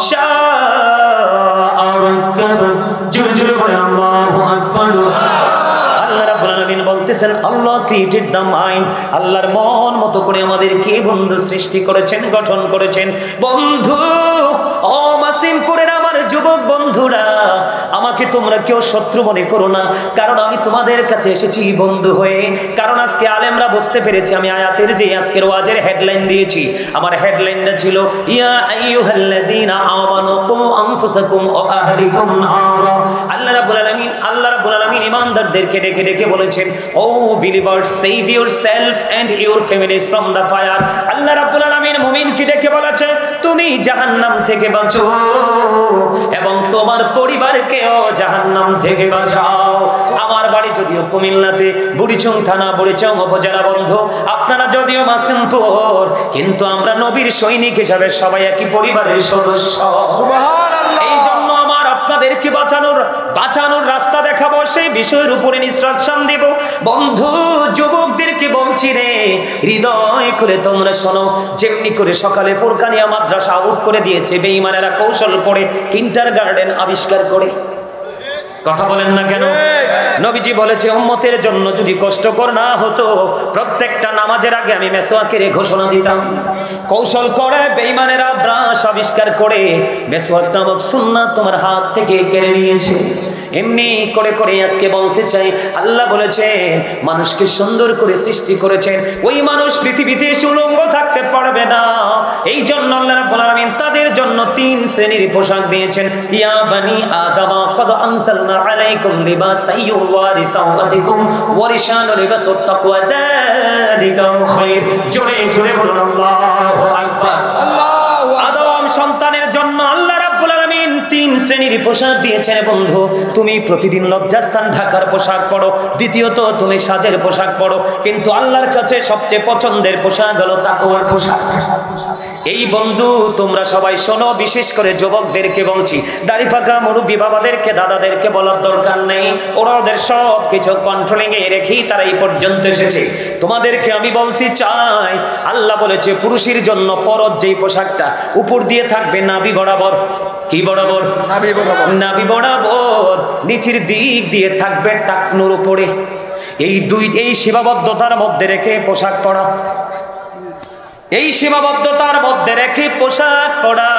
শাআ রাব্বুকা। জোরে জোরে বলে আল্লাহু আকবার। আল্লাহ রাব্বুল আলামিন বলতেছেন আল্লাহ ক্রিয়েটেড দ্য মাইন্ড। আল্লাহর মন মতো করে আমাদেরকে বন্ধু সৃষ্টি করেছেন, গঠন করেছেন। বন্ধু, ও মাসিমপুরের আমার যুবক বন্ধুরা, আমাকে আমাকে তোমরা কেউ শত্রু মনে করো না, কারণ আমি তোমাদের কাছে এসেছি বন্ধু হয়ে। কারণ আজকে আলেমরা বুঝতে পেরেছে আমি আয়াতের যে আজকের ওয়াজের হেডলাইন দিয়েছি, আমার হেডলাইনটা ছিল ইয়া আইয়ুহাল্লাযীনা আমানু কু আনফুসাকুম ওয়া আহলিকুম নারা। আল্লাহ রাব্বুল আলামিন ঈমানদারদেরকে ডেকে ডেকে বলেছেন, O believers, save yourself and your families from the fire. Allah রাব্বুল আলামিন মুমিনকে ডেকে বলেছে, তুমি জাহান্নাম থেকে বাঁচো এবং তোমার পরিবারকেও জাহান্নাম থেকে বাঁচাও। আমার বাড়ি যদিও কুমিল্লাতে, বুড়িচং থানা, বুড়িচং উপজেলা বন্ধু, আপনারা যদিও মাসিমপুর, কিন্তু আমরা নবীর সৈনিক হিসাবে সবাই একই পরিবারের সদস্য। সুবহানাল্লাহ। এই জন্য আমার আপনাদেরকে বাঁচানোর রাস্তা দেখাবো, সেই বিষয়ের উপরে ইনস্ট্রাকশন দেব। বন্ধু যুবকদেরকে বলছি রে, হৃদয় করে তোমরা শোনো। যেমনি করে সকালে ফুরকানিয়া মাদ্রাসা আউট করে দিয়েছে বেঈমানেরা কৌশল করে, কিন্ডারগার্টেন আবিষ্কার করে। কথা বলেন না কেন? নবীজি বলেছে উম্মতের জন্য যদি কষ্টকর না হতো, প্রত্যেকটা নামাজের আগে আমি মেসওয়াকের ঘোষণা দিতাম। কৌশল করে বেঈমানেরা ব্রাশ আবিষ্কার করে মেসওয়াক নামক সুন্নাত তোমার হাত থেকে কেড়ে নিয়েছে। এমনি করে করে আজকে বলতে চাই, আল্লাহ বলেছে মানুষকে সুন্দর করে সৃষ্টি করেছেন, ওই মানুষ পৃথিবীতে উলঙ্গ থাকতে পারবে না। এই জন্য আল্লাহ রাব্বুল আলামিন তাদের জন্য 3 শ্রেণীর পোশাক দিয়েছেন। ইয়া বানি আদম কদ আনসালনা আলাইকুম লিবাসান ইউওয়ারি সাওআতিকুম ওয়া রিশানু লিবাসুত তাকওয়া যালিকা খায়র। জোরে জোরে বলুন আল্লাহু আকবার। আদম সন্তানের জন্য আল্লাহ রাব্বুল আলামিন 3 শ্রেণীর পোশাক দিয়েছেন। বন্ধু তুমি প্রতিদিন লজ্জাস্থান ঢাকার পোশাক পরো, দ্বিতীয়ত তুমি সাজের পোশাক পরো, কিন্তু আল্লাহর কাছে সবচেয়ে পছন্দের পোশাক হলো তাকওয়ার পোশাক। এই বন্ধু তোমরা সবাই শোনো, বিশেষ করে যুবকদেরকে বলছি, দাড়ি পাকা মুরব্বী বাবাদেরকে দাদাদেরকে বলার দরকার নেই, ওরা ওদের সব কিছু কন্ট্রোলিং এ রেখেই তারা এই পর্যন্ত এসেছে। তোমাদেরকে আমি বলতে চাই, আল্লাহ বলেছে পুরুষের জন্য ফরজ যেই পোশাকটা উপর দিয়ে থাকবে নাভি বরাবর। কি বরাবর? নাভি বরাবর। নিচের দিক দিয়ে থাকবে টাকনুর উপরে। এই সীমাবদ্ধতার মধ্যে রেখে পোশাক পরা, এই সীমাবদ্ধতার মধ্যে রেখে পোশাক পরা,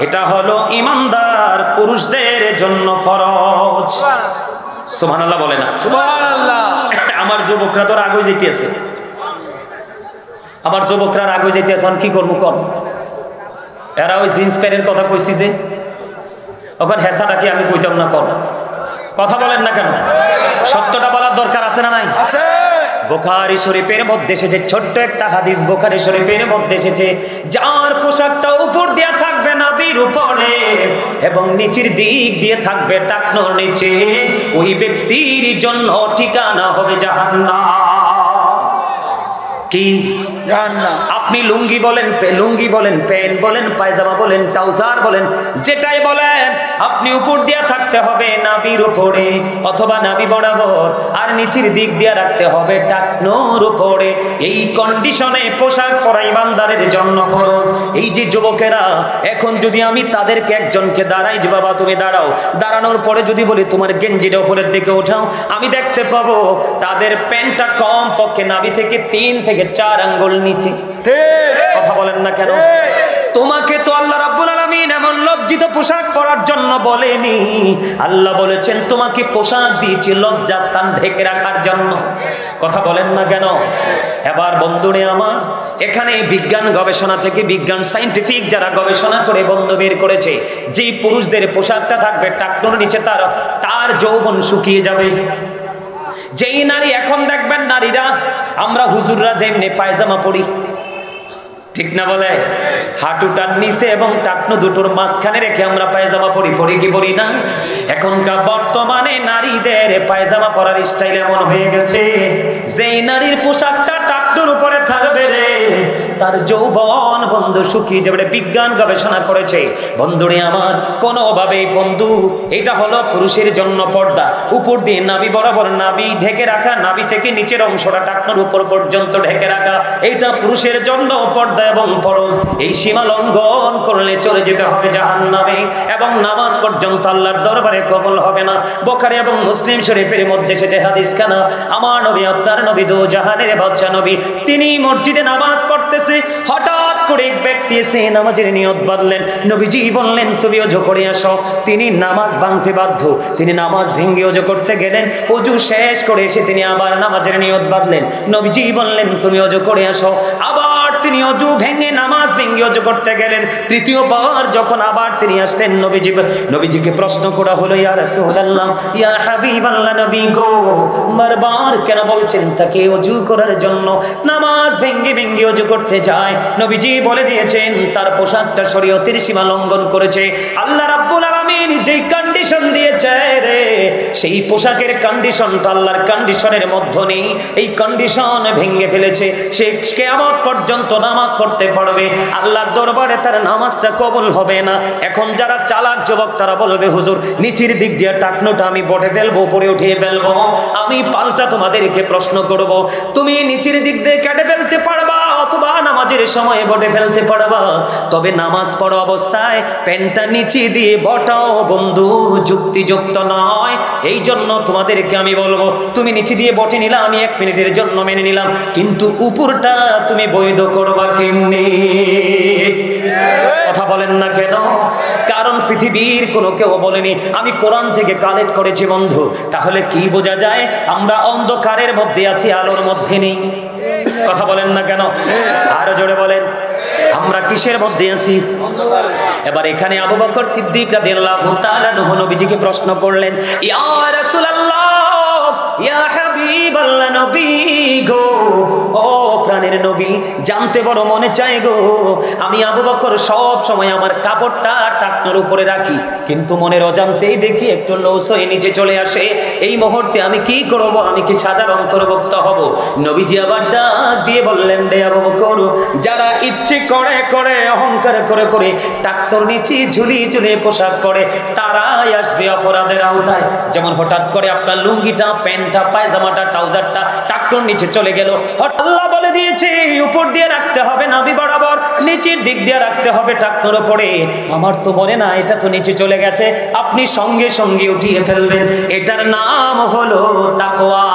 এটা হলো ঈমানদার পুরুষদের জন্য ফরজ। সুবহানাল্লাহ বলে না? সুবহানাল্লাহ। আমার যুবকরা তো আগে যেতেছে, আমার যুবকরা আগে যেতেছে, কি করবো কর? এরা ওই জিন্স প্যান্টের কথা কইছি যে, ওখানে হেসাটা কি আমি কইতাম না? কর, কথা বলেন না কেন? সত্যটা বলার দরকার আছে না নাই? আছে। বুখারী শরীফের মধ্যে এসেছে ছোট্ট একটা হাদিস, বুখারী শরীফের মধ্যে এসেছে, যার পোশাকটা উপর দিয়ে থাকবে নাভির উপরে এবং নিচের দিক দিয়ে থাকবে টাকনোর নিচে, ওই ব্যক্তির জন্য ঠিকানা হবে জাহান্নাম। কি জাহান্নাম? আপনি লুঙ্গি বলেন, প্যান্ট বলেন, পায়জামা বলেন, ট্রাউজার বলেন, যেটাই বলেন, আপনি উপর দিয়ে থাকতে হবে নাভির উপরে অথবা নাভি বরাবর, আর নিচের দিক দিয়ে রাখতে হবে টাকনোর উপরে। এই কন্ডিশনে পোশাক পরা ঈমানদারের জন্য ফরজ। এই যে যুবকেরা, এখন যদি আমি তাদেরকে একজনকে দাঁড়াই যে বাবা তুমি দাঁড়াও, দাঁড়ানোর পরে যদি বলি তোমার গেঞ্জিটা উপরের দিকে ওঠাও, আমি দেখতে পাবো তাদের প্যান্টটা কম পক্ষে নাভি থেকে 3 থেকে 4 আঙ্গুল নিচে। কথা বলেন না কেন? তোমাকে তো আল্লাহ রাব্বুল আলামিন এমন লজ্জিত পোশাক পরার জন্য বলেনি, আল্লাহ বলেছেন তোমাকে পোশাক দিয়েছি লজ্জাস্থান ঢেকে রাখার জন্য। কথা বলেন না কেন? এবার বন্ধুরে আমার, এখানে বিজ্ঞান গবেষণা থেকে, বিজ্ঞান সায়েন্টিফিক যারা গবেষণা করে বন্ধ বের করেছে, যেই পুরুষদের পোশাকটা থাকবে টাকনোর নিচে, তার যৌবন শুকিয়ে যাবে। যেই নারী, এখন দেখবেন নারীরা, আমরা হুজুররা যেমনি পায়জামা পরি, ঠিক না বলে? হাঁটুটার নিচে এবং টাকনু দুটোর মাঝখানে রেখে আমরা পায়জামা পরি, পরি কি পরি না? এখনকার বর্তমানে নারীদের পায়জামা পরার স্টাইল এমন হয়ে গেছে, যেই নারীর পোশাকটা টাকনুর উপরে থাকবে রে, তার যৌবন বন্ধু শুকিয়ে যাবে। বিজ্ঞান গবেষণা করেছে বন্ধুরে আমার। কোনোভাবে বন্ধু, এটা হলো পুরুষের জন্য পর্দা, উপর দিয়ে নাভি বরাবর নাভি ঢেকে রাখা, নাভি থেকে নিচের অংশটা টাকনুর উপর পর্যন্ত ঢেকে রাখা, এটা পুরুষের জন্য পর্দা এবং ফরজ। এই সীমা লঙ্ঘন করলে চলে যেতে হবে জাহান্নামে, এবং নামাজ পর্যন্ত আল্লাহর দরবারে কবুল হবে না। বুখারী এবং মুসলিম শরীফের মধ্যে এসেছে হাদিস খানা, আমার নবী, আপনার নবী, দো জাহানের বাদশা নবী, তিনি মসজিদে নামাজ পড়তেছেন, করতেছে, হঠাৎ করে এক ব্যক্তি এসে নামাজের নিয়ত বাঁধলেন। নবীজি বললেন তুমি ওযু করে আসো। তিনি নামাজ ভাঙতে বাধ্য, তিনি নামাজ ভেঙে ওযু করতে গেলেন। ওযু শেষ করে এসে তিনি আবার নামাজের নিয়ত বাঁধলেন। নবীজি বললেন তুমি ওযু করে আসো। আবার তিনি ওযু ভেঙে নামাজ ভেঙে ওযু করতে গেলেন। তৃতীয়বার যখন আবার তিনি আসলেন, নবীজিকে প্রশ্ন করা হলো, ইয়া রাসূলুল্লাহ, ইয়া হাবিবাল্লাহ, নবী গো, বারবার কেন বলছেন তাকে ওযু করার জন্য? নামাজ ভেঙে ভেঙে ওযু করতে যায়। নবীজি বলে দিয়েছেন তার পোশাকটা শরীয়তের সীমা লঙ্ঘন করেছে। আল্লাহ রাব্বুল আলামিন যেই কন্ডিশন দিয়েছে রে, সেই পোশাকের কন্ডিশনটা আল্লাহর কন্ডিশনের মধ্যে নেই। এই কন্ডিশন ভেঙে ফেলেছে। সে কিয়ামত পর্যন্ত নামাজ পড়তে পারবে, আল্লাহর দরবারে তার নামাজটা কবুল হবে না। এখন যারা চালাক যুবক তারা বলবে, হুজুর নিচের দিক দিয়ে টাকনোটা আমি বটে ফেলবো, উপরে উঠিয়ে ফেলবো। আমি পাল্টা তোমাদেরকে প্রশ্ন করব, তুমি নিচের দিক দিয়ে কেটে ফেলতে পারবা অথবা নামাজের সময় বটে ফেলতে পারবা, তবে নামাজ পড়া অবস্থায় প্যান্টটা নিচে দিয়ে বটাও বন্ধু যুক্তিযুক্ত নয়। এই জন্য তোমাদেরকে আমি বলবো, তুমি নিচে দিয়ে বটে নিলা, আমি 1 মিনিটের জন্য মেনে নিলাম, কিন্তু উপরটা তুমি বৈধ করবা কেমনে? কথা বলেন না কেন? কারণ পৃথিবীর কোনো কেউ বলেনি, আমি কোরআন থেকে কালেক্ট করেছি বন্ধু। তাহলে কি বোঝা যায়? আমরা অন্ধকারের মধ্যে আছি, আলোর মধ্যে নেই। কথা বলেন না কেন? আরো জোরে বলেন, আমরা কিসের মধ্যে আছি? এবার এখানে আবু বকর সিদ্দিক রাদিয়াল্লাহু তাআলা নবীজিকে প্রশ্ন করলেন, ইয়া রাসূলুল্লাহ, ইয়া হাবিবাল্লাহ, নবী গো, ও প্রাণের নবী, জানতে বড় মনে চায় গো। আমি আবু বকর সব সময় আমার কাপড়টা টাকনোর উপরে রাখি, কিন্তু মনের অজান্তেই দেখি একটু লৌস হয়ে নিচে চলে আসে। এই মুহূর্তে আমি কি করব? আমি কি সাজার অন্তর্ভুক্ত হব? নবীজি আবার ডাক দিয়ে বললেন, রে আবু বকর, যারা ইচ্ছে করে করে অহংকার করে করে টাকনোর নিচে ঝুলিয়ে ঝুলিয়ে পোশাক করে, তারাই আসবে অপরাধের আওতায়। যেমন হঠাৎ করে আপনার লুঙ্গিটা, প্যান্টটা, পায়জামাটা, ট্রাউজারটা টাকনোর নিচে চলে গেল, আল্লাহ বলে দিয়েছে উপর দিয়ে রাখতে হবে নাভি বরাবর, নিচের দিক দিয়ে রাখতে হবে টাকনোর উপরে। আমার তো মনে না, এটা তো নিচে চলে গেছে, আপনি সঙ্গে সঙ্গে উঠিয়ে ফেলবেন। এটার নাম হলো তাকওয়া।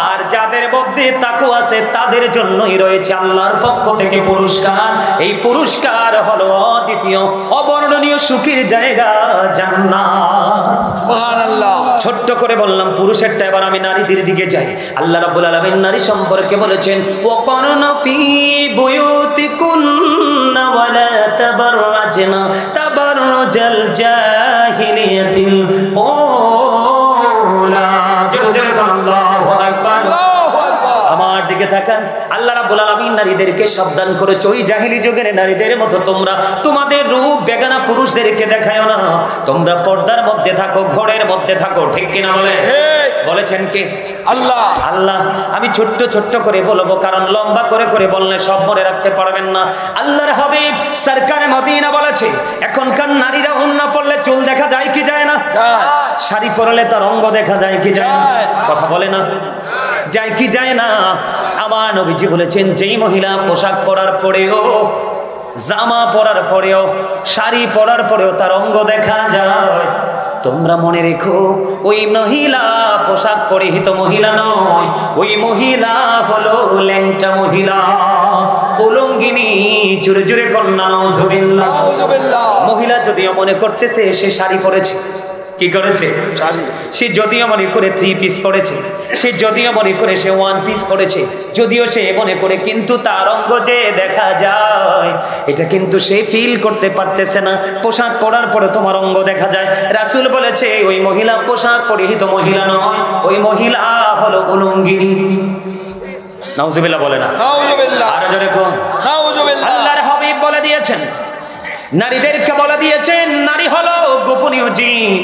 আর যাদের মধ্যে তাকওয়া আছে তাদের জন্যই রয়েছে আল্লাহর পক্ষ থেকে পুরস্কার। এই পুরস্কার হলো অদ্বিতীয়, অবর্ণনীয় সুখের জায়গা, জান্নাত। সুবহানাল্লাহ। ছোট্ট করে বললাম পুরুষেরটা, এবার আমি নারীদের দিকে যাই। আল্লাহ রাব্বুল আলামিন নারী সম্পর্কে বলেছেন, ওয়াকারনা ফি বুয়ুতিকুন্না ওয়ালা তাবাররাজনা তাবাররুজাল জাহিলিয়াতিল উলা। আল্লাহু আকবার। আমার দিকে তাকান, আল্লাহ রাব্বুল আলামিন নারীদেরকে সাবধান করেছে, ওই জাহিলি যুগের নারীদের মতো তোমরা তোমাদের রূপ বেগানা পুরুষদেরকে দেখায়ও না। তোমরা পর্দার মধ্যে থাকো, ঘরের মধ্যে থাকো, ঠিক কিনা বলে? বলেছেন কে? আল্লাহ। আল্লাহ। আমি ছোট্ট ছোট্ট করে বলবো, কারণ লম্বা করে করে বললে সব মনে রাখতে পারবেন না। আল্লাহর হাবিব সরকারে মদিনা বলেছে, এখনকার নারীরা ওড়না পরলে চুল দেখা যায় কি যায় না? শাড়ি পরলে তার অঙ্গ দেখা যায় কি যায় না? কথা বলে না, যায় কি যায় না? আমার নবীজি বলেছেন, যেই মহিলা পোশাক পরার পরেও, জামা পরার পরেও, শাড়ি পরার পরেও তার অঙ্গ দেখা যায়, তোমরা মনে রেখো ওই মহিলা পোশাক পরিহিত মহিলা নয়, ওই মহিলা হলো ল্যাংটা মহিলা, উলঙ্গিনী। জোরে জোরে কন্যা নাউজুবিল্লাহ। মহিলা যদিও মনে করতেছে সে শাড়ি পরেছে, কি করেছে? সে যদিও মনে করে 3 পিস পড়েছে, সে যদিও মনে করে সে 1 পিস পড়েছে, যদিও সে মনে করে, কিন্তু তার অঙ্গ যে দেখা যায় এটা কিন্তু সে ফিল করতে পারতেছে না। পোশাক পরার পরে তোমার অঙ্গ দেখা যায়। রাসূল বলেছে ওই মহিলা পোশাক পরিহিত মহিলা নয়, ওই মহিলা হলো উলঙ্গিনী। নাউজুবিল্লাহ বলে না? নাউজুবিল্লাহ। আর জোরে কোন নাউজুবিল্লাহ। আল্লাহর হাবিব বলে দিয়েছেন, নারীদেরকে বলে দিয়েছেন, নারী হলো গোপনীয় জীব।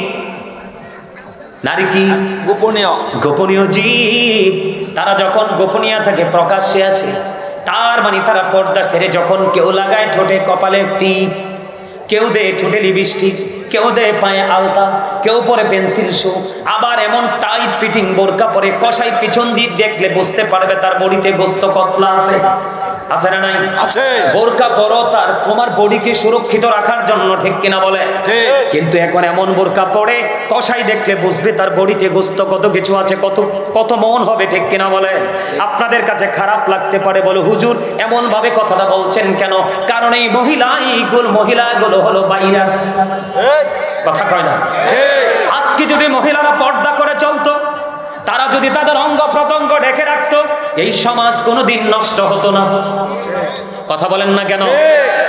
নারী কি? গোপনীয়। গোপনীয় জীব। তারা যখন গোপনীয় থাকে প্রকাশ্যে আসে, তার মানে তারা পর্দা ছেড়ে যখন কেউ লাগায় ঠোঁটে কপালে টিপ, কেউ দেয় ঠোঁটে লিপস্টিক, কেউ দেয় পায়ে আলতা, কেউ পরে পেন্সিল শু, আবার এমন টাইট ফিটিং বোরকা পরে কষাই পিছন দিক দেখলে বুঝতে পারবে তার বডিতে গোস্ত কতলা আছে। আছে না নাই? আছে। বোরকা পরো তার তোমার বডিকে সুরক্ষিত রাখার জন্য, ঠিক কিনা বলে? কিন্তু এখন এমন বোরকা পরে কসাই দেখলে বুঝবে তার বডিতে গোস্ত কত কিছু আছে, কত কত মন হবে, ঠিক কিনা বলে? আপনাদের কাছে খারাপ লাগতে পারে, বলে হুজুর এমন ভাবে কথাটা বলছেন কেন? কারণ এই মহিলাগুলো হলো ভাইরাস। কথা কয় না? আজকে যদি মহিলারা পর্দা করে চলতো, তারা যদি তাদের অঙ্গ প্রত্যঙ্গ ঢেকে রাখতো, এই সমাজ কোনোদিন নষ্ট হতো না। কথা বলেন না কেন?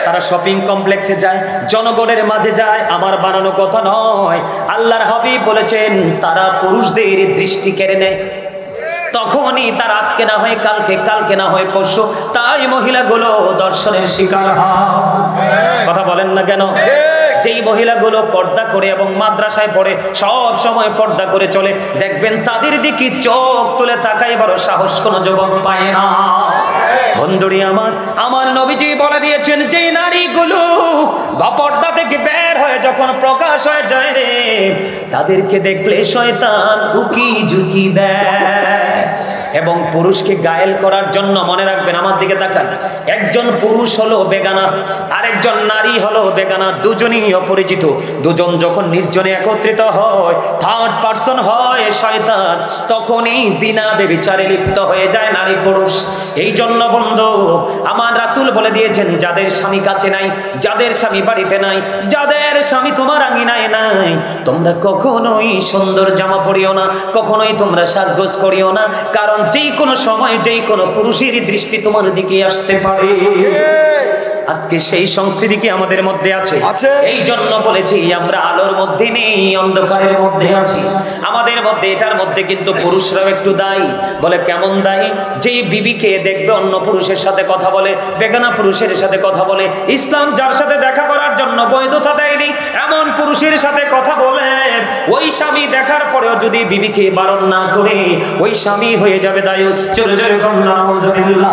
তারা শপিং কমপ্লেক্সে যায়, জনগণের মাঝে যায়, আমার বানানো কথা নয়। আল্লাহর হাবিব বলেছেন তারা পুরুষদের দৃষ্টি কেড়ে নেয়। তখনই তার আজকে না হয় কালকে, কালকে না হয় পরশু, তাই মহিলাগুলো দর্শনের শিকার হয়। কথা বলেন না কেন? যেই মহিলাগুলো পর্দা করে এবং মাদ্রাসায় পড়ে, সব সময় পর্দা করে চলে, দেখবেন তাদের দিকে চোখ তুলে তাকাই বড় সাহস কোনো যুবক পায় না। বন্ধুরি আমার নবীজি বলে দিয়েছেন, যে নারীগুলো পর্দা থেকে বের হয়ে যখন প্রকাশ হয়ে যায় রে, তাদেরকে দেখলে শয়তান উকি ঝুঁকি দেয়। এবং পুরুষকে গায়েল করার জন্য, মনে রাখবেন, আমার দিকে তাকান, একজন পুরুষ হলো বেগানা, আরেকজন নারী হলো বেগানা, দুজনই অপরিচিত। দুজন যখন নির্জনে একত্রিত হয়, থার্ড পারসন হয় শয়তান, তখনই জিনা ব্যভিচারে লিপ্ত হয়ে যায় নারী পুরুষ। এই জন্য বন্ধু আমার রাসূল বলে দিয়েছেন, যাদের স্বামী কাছে নাই, যাদের স্বামী বাড়িতে নাই, যাদের স্বামী তোমার আঙিনায় নাই, তোমরা কখনোই সুন্দর জামা পরিও না, কখনোই তোমরা সাজগোজ করিও না, কারণ যেই কোনো সময় যেই কোনো পুরুষের দৃষ্টি তোমার দিকে আসতে পারে। আজকে সেই সংস্কৃতি কি আমাদের মধ্যে আছে? এই জন্য বলেছি আমরা আলোর মধ্যে নেই, অন্ধকারের মধ্যে আছি। আমাদের মধ্যে, এটার মধ্যে কিন্তু পুরুষরাও একটু দায়ী। বলে কেমন দায়ী? যেই বিবিকে দেখবে অন্য পুরুষের সাথে কথা বলে, বেগানা পুরুষের সাথে কথা বলে, ইসলাম যার সাথে দেখা করার জন্য বৈধতা দেয়নি এমন পুরুষের সাথে কথা বলে, ওই স্বামী দেখার পরেও যদি বিবিকে বারণ না করে, ওই স্বামী হয়ে যাবে দায়ুস। চলে যাবে নাউজুবিল্লাহ।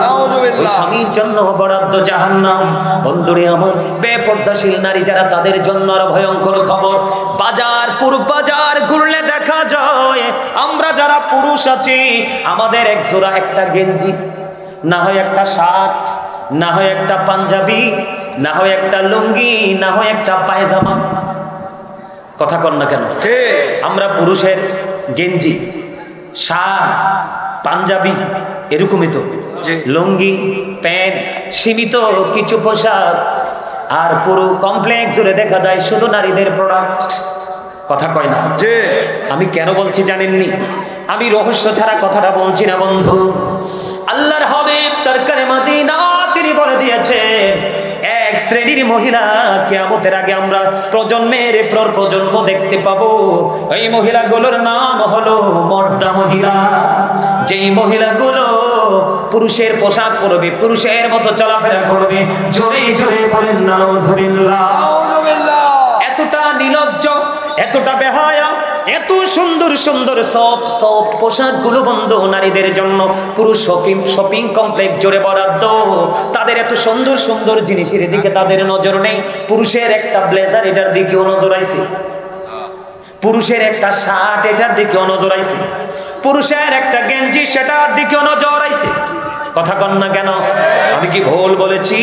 ওই স্বামীর জন্য বরাদ্দ জাহান্নাম। বন্ধুরে আমার, বেপর্দাশীল নারী যারা, তাদের জন্য আর ভয়ঙ্কর খবর। পূর্ব বাজার ঘুরলে দেখা যায়, আমরা যারা পুরুষ আছি, আমাদের এক জোড়া একটা গেঞ্জি, না হয় একটা শার্ট, না হয় একটা পাঞ্জাবি, না হয় একটা লুঙ্গি, না হয় একটা পায়জামা। কথা কন না কেন? আমরা পুরুষের গেঞ্জি, শার্ট, পাঞ্জাবি, এরকমই তো, লুঙ্গি, প্যান্ট, সীমিত কিছু পোশাক, আর পুরো কমপ্লেক্স জুড়ে দেখা যায় শুধু নারীদের প্রোডাক্ট। কথা কয় না? আমি কেন বলছি জানেননি? আমি রহস্য ছাড়া কথাটা বলছি না বন্ধু। আল্লাহর হাবিব সরকারে মদিনা তিনি বলে দিয়েছেন, এক শ্রেণীর মহিলা কিয়ামতের আগে আমরা প্রজন্মের পর প্রজন্ম দেখতে পাবো। এই মহিলাগুলোর নাম হলো মর্দা মহিলা। যেই মহিলাগুলো পুরুষের পোশাক পরবে, পুরুষের মতো চলাফেরা করবে, জোরে জোরে বলেন নাউজুবিল্লাহ। এতটা নির্লজ্জ, এতটা বেহায়া, এত সুন্দর সুন্দর সফট পোশাকগুলো বন্ধ নারীদের জন্য। পুরুষ শপিং কমপ্লেক্স জোরে বরাদ্দ, তাদের এত সুন্দর সুন্দর জিনিসের দিকে তাদের নজর নেই। পুরুষের একটা ব্লেজার, এটার দিকেও নজর আইছে। পুরুষের একটা শার্ট, এটার দিকেও নজর আইছে। পুরুষের একটা গেঞ্জি, সেটার দিকেও নজর আইছে। কথা কন না কেন? আমি কি ভুল বলেছি?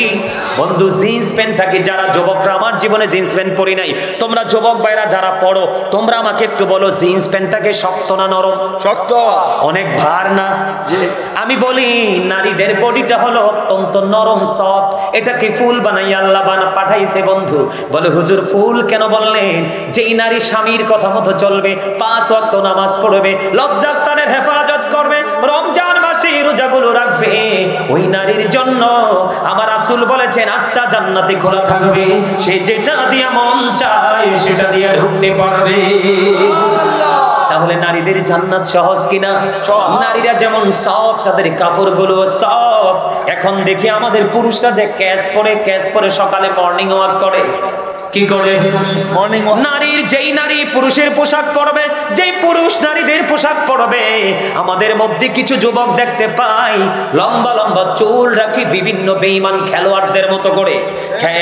বন্ধু, জিন্স প্যান্টটাকে যারা যুবকরা, আমার জীবনে জিন্স প্যান্ট পরি নাই, তোমরা যুবক ভাইরা যারা পড়ো, তোমরা আমাকে একটু বলো, জিন্স প্যান্টটাকে শক্ত না নরম? শক্ত। অনেক ভার না? আমি বলি নারীদের বডিটা হলো অত্যন্ত নরম, সফট। এটাকে ফুল বানাই আল্লাহ পাঠাইছে বন্ধু। বলে হুজুর ফুল কেন বললেন? যেই নারী স্বামীর কথা মতো চলবে, 5 ওয়াক্ত নামাজ পড়বে, লজ্জাস্থানের হেফাজত করবে, রমজান মাসে রোজাগুলো রাখবে, ওই নারীর জন্য আমার রাসূল বলেছেন 8টা জান্নাতে খোলা থাকবে। সে যেটা দিয়ে মন চায় সেটা দিয়ে ঢুকতে পারবে। তাহলে নারীদের জান্নাত সহজ কিনা? নারীরা যেমন সফট, তাদের কাপড়গুলো সফট। এখন দেখি আমাদের পুরুষরা যে ক্যাশ পরে সকালে মর্নিং ওয়াক করে। কি করে? Morning walk. নারীর যেই নারী পুরুষের পোশাক পরবে, যেই পুরুষ নারীদের পোশাক পরবে, আমাদের মধ্যে কিছু যুবক দেখতে পাই লম্বা লম্বা চুল রাখি, বিভিন্ন বেঈমান খেলোয়াড়দের মতো করে।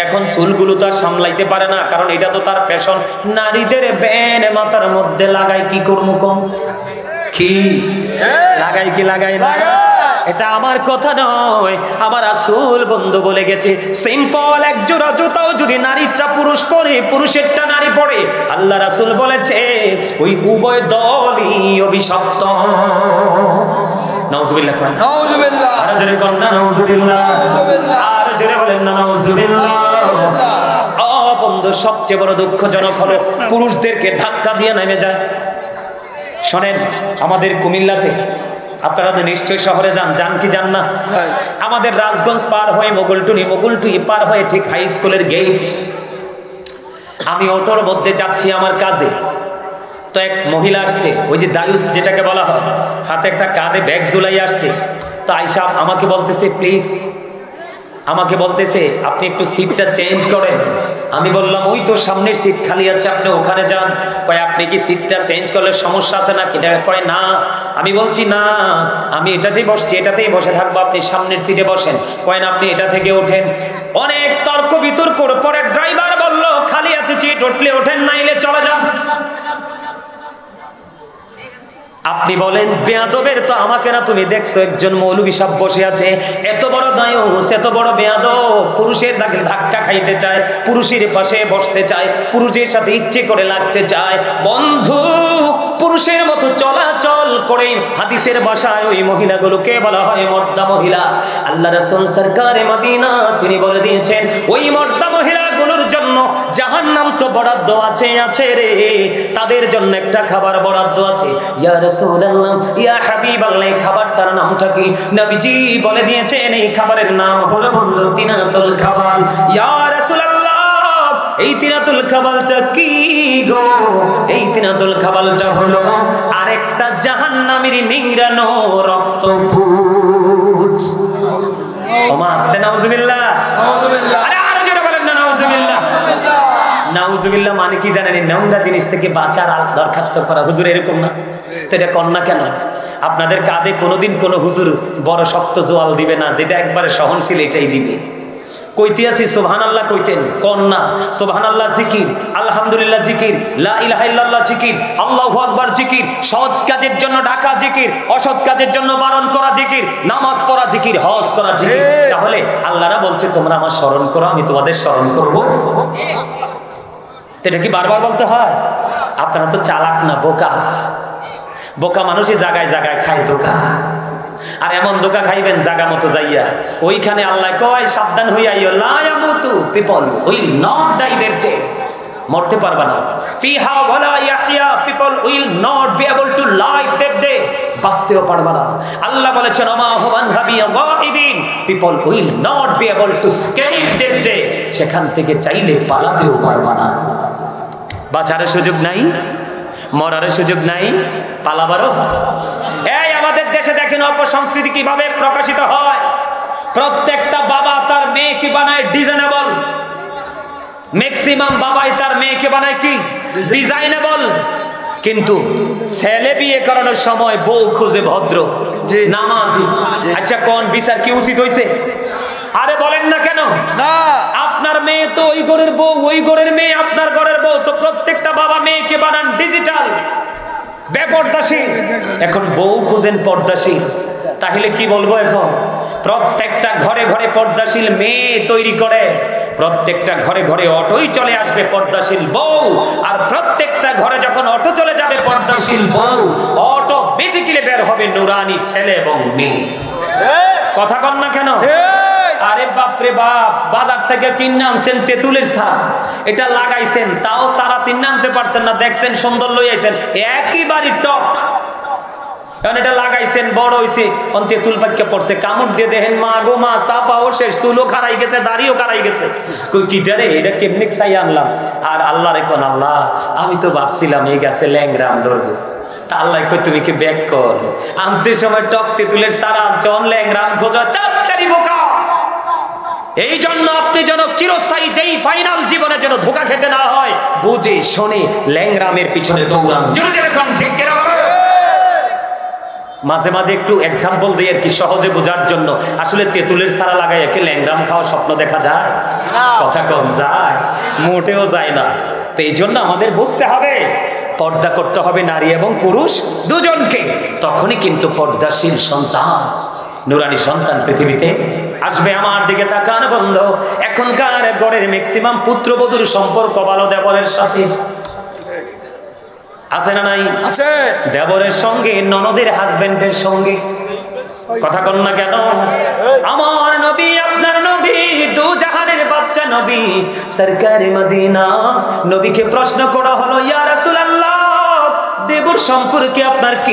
এখন চুলগুলো তো আর সামলাইতে পারে না, কারণ এটা তো তার প্যাশন। নারীদের ব্যান মাথার মধ্যে লাগাই, কি করবো কম? কি লাগাই কি লাগাই না? এটা আমার কথা নয়, আমার রাসূল বন্ধু বলে গেছে। সিম্পল এক জোড়া জুতাও যদি নারীটা পুরুষ পরে, পুরুষেরটা নারী পরে, আল্লাহ রাসূল বলেছে ওই উভয় দলই অভিশপ্ত। নাউজুবিল্লাহ। নাউজুবিল্লাহ। আর জোরে কোন না নাউজুবিল্লাহ, আর জোরে বলেন না নাউজুবিল্লাহ। বন্ধু সবচেয়ে বড় দুঃখজনক হলো পুরুষদেরকে ধাক্কা দিয়ে নেমে যায়। শোনেন, আমাদের কুমিল্লাতে, আপনারা তো নিশ্চয়ই শহরে যান কি যান না? আমাদের রাজগঞ্জ পার হয়ে মোগলটুলি পার হয়ে ঠিক হাই স্কুলের গেট, আমি অটোর মধ্যে যাচ্ছি আমার কাজে, তো এক মহিলা আসছে, ওই যে দায়ুস যেটাকে বলা হয়, হাতে একটা কাঁধে ব্যাগ ঝুলাই আসছে। তো আয়সা আমাকে বলতেছে প্লিজ, আমাকে বলতেছে আপনি একটু সিটটা চেঞ্জ করেন। আমি বললাম ওই তো সামনের সিট খালি আছে, আপনি ওখানে যান। কয় আপনি কি সিটটা চেঞ্জ করলে সমস্যা আছে নাকি? কয় না। আমি বলছি না, আমি এটাতেই বসছি, এটাতেই বসে থাকবো, আপনি সামনের সিটে বসেন। কয় না, আপনি এটা থেকে ওঠেন। অনেক তর্ক বিতর্ক পরে ড্রাইভার বলল খালি আছে সিট, উঠলে ওঠেন, নাইলে চলে যান। আপনি বলেন বেয়াদবের তো আমাকে না, তুমি দেখছো একজন মৌলবী সাহেব বসে আছে, এত বড় দায়ুস, এত বড় বেয়াদব, পুরুষের ধাক্কা খাইতে চায়, পুরুষের পাশে বসতে চায়, পুরুষের সাথে ইচ্ছে করে লাগতে চায়। বন্ধু, পুরুষের মতো চলাচল করে হাদিসের ভাষায় ওই মহিলাগুলোকে বলা হয় মর্দা মহিলা। আল্লাহ রাসূল সরকারে মদিনা তিনি বলে দিয়েছেন ওই মর্দা মহিলাগুলোর জন্য জাহান্নাম তো বরাদ্দ আছে রে, তাদের জন্য একটা খাবার বরাদ্দ আছে। ইয়া রাসূলুল্লাহ, ইয়া হাবিবাল্লাহ, খাবারটার নামটা কি? নবীজি বলে দিয়েছেন এই খাবারের নাম হলো বন্ধু তিনাতুল খাবাল। ইয়া রাসূলুল্লাহ, এই তিনাতুল খাবালটা কি গো? এই তিনাতুল খাবালটা হলো আরেকটা জাহান্নামের নিংড়ানো রক্তপুঞ্জ। ওমা আস্তে নাউজুবিল্লাহ, নাউজুবিল্লাহ। আরে আর জোরে বলেন না নাউজুবিল্লাহ। নাউজুবিল্লাহ মানে কি জানেন? নোংরা জিনিস থেকে বাঁচার দরখাস্ত করা। হুজুর এরকম না তো এটা কন্যা কেন? আপনাদের কাঁধে কোনোদিন কোনো হুজুর বড় শক্ত জোয়াল দিবে না, যেটা একবারে সহনশীল এটাই দিবে। কইতে আছি সুবহানাল্লাহ কইতেন, কন্যা সুবহানাল্লাহ জিকির, আলহামদুলিল্লাহ জিকির, লা ইলাহা ইল্লাল্লাহ জিকির, আল্লাহু আকবার জিকির, সৎ কাজের জন্য ডাকা জিকির, অসৎ কাজের জন্য বারণ করা জিকির, নামাজ পড়া জিকির, হজ করা জিকির। তাহলে আল্লাহরা বলছে তোমরা আমার স্মরণ করো, আমি তোমাদের স্মরণ করব। এটা কি বারবার বলতে হয়? আপনারা তো চালাক না, বোকা। বোকা মানুষই জায়গায় জায়গায় খায় ধোকা। আর এমন ধোকা খাইবেন জায়গা মতো যাইয়া, ওইখানে আল্লাহ কয় সাবধান হইয়াইও, লা ইয়ামুতু, people will not die that day, মরতে পারবা না। ফিহা ওয়ালা ইয়াহইয়া, people will not be able to live that day, বাঁচতেও পারবা না। আল্লাহ বলেছেন আমা হুমান হাবিয়া গাইবিন, people will not be able to escape that day, সেখান থেকে চাইলে পালাতেও পারবা না। বাঁচার সুযোগ নাই, মরার সুযোগ নাই, পালাবারও। এই আমাদের দেশে দেখেন অপসংস্কৃতি কিভাবে প্রকাশিত হয়। প্রত্যেকটা বাবা তার মেয়েকে বানায় ডিজাইনেবল, ম্যাক্সিমাম বাবাই তার মেয়েকে বানায় কি ডিজাইনেবল। কিন্তু ছেলে বিয়ে করানোর সময় বউ খুঁজে ভদ্র, নামাজি। আচ্ছা কোন বিচার কি উচিত হইছে? আরে বলেন না কেন? না, আপনার মেয়ে তো ওই ঘরের বউ, ওই ঘরের মেয়ে আপনার ঘরের বউ, তো প্রত্যেকটা বাবা মেয়েকে বানান ডিজিটাল, বেপরদাশীল। এখন বউ খুঁজেন পর্দাশীল, তাহলে কি বলবো? এখন প্রত্যেকটা ঘরে ঘরে পর্দাশীল মেয়ে তৈরি করে, প্রত্যেকটা ঘরে ঘরে অটোই চলে আসবে পর্দাশীল বউ, আর প্রত্যেকটা ঘরে যখন অটো চলে যাবে পর্দাশীল বউ, অটোমেটিক্যালি বের হবে নুরানি ছেলে এবং মেয়ে। কথা কন না কেন? আরে বাপরে বাপ, বাজার থেকে কিনে আনছেন তেঁতুলের সারা, এটা লাগাইছেন, তাও সারা চিন্না আনতে পারছেন না, দেখছেন সুন্দর লই আইছেন, একইবারই টক। কারণ এটা লাগাইছেন, বড় হইছে, তেঁতুল পাক্কা পড়ছে, কামড় দিয়ে দেখেন মা গো মা, সাপাও শেষ, চুলও খারাই গেছে, দাড়িও খারাই গেছে। কি দাঁড়ে এটা কেমনি চাই আনলাম। আর আল্লাহ রেখন, আল্লাহ আমি তো ভাবছিলাম এই গাছে ল্যাংরাম ধরবো, তা আল্লাহ কই তুমি কি ব্যাক কর, আনতে সময় টক তেঁতুলের সারা আনছে, ল্যাংরাম খোঁজা, তাড়াতাড়ি বোকা। এই জন্য আপনি যেন চিরস্থায়ী যেই ফাইনাল জীবনে যেন ধোঁকা খেতে না হয়, বুঝে শোনে ল্যাংরামের পিছনে দৌড়ান। মাঝে মাঝে একটু এক্সাম্পল দিই আর কি, সহজে বোঝার জন্য। আসলে তেঁতুলের সারা লাগাই একে ল্যাংরাম খাওয়ার স্বপ্ন দেখা যায়? কথা কম যায়, মোটেও যায় না। তো এই জন্য আমাদের বুঝতে হবে, পর্দা করতে হবে নারী এবং পুরুষ দুজনকে, তখনই কিন্তু পর্দাশীল সন্তান নুরানি সন্তান পৃথিবীতে আসবে। আমার দিকে তাকান বন্ধু, এখনকার গড়ের ম্যাক্সিমাম পুত্রবধূর সম্পর্ক ভালো দেবরের সাথে আছে না নাই? আছে। দেবরের সঙ্গে, ননদের হাজবেন্ডের সঙ্গে। কথা কন না কেন? আমার নবী, আপনার নবী, দু জাহানের বাচ্চা নবী সরকারে মদিনা, নবীকে প্রশ্ন করা হলো, ইয়া রাসূলুল্লাহ, দেবর সম্পর্কে আপনার কি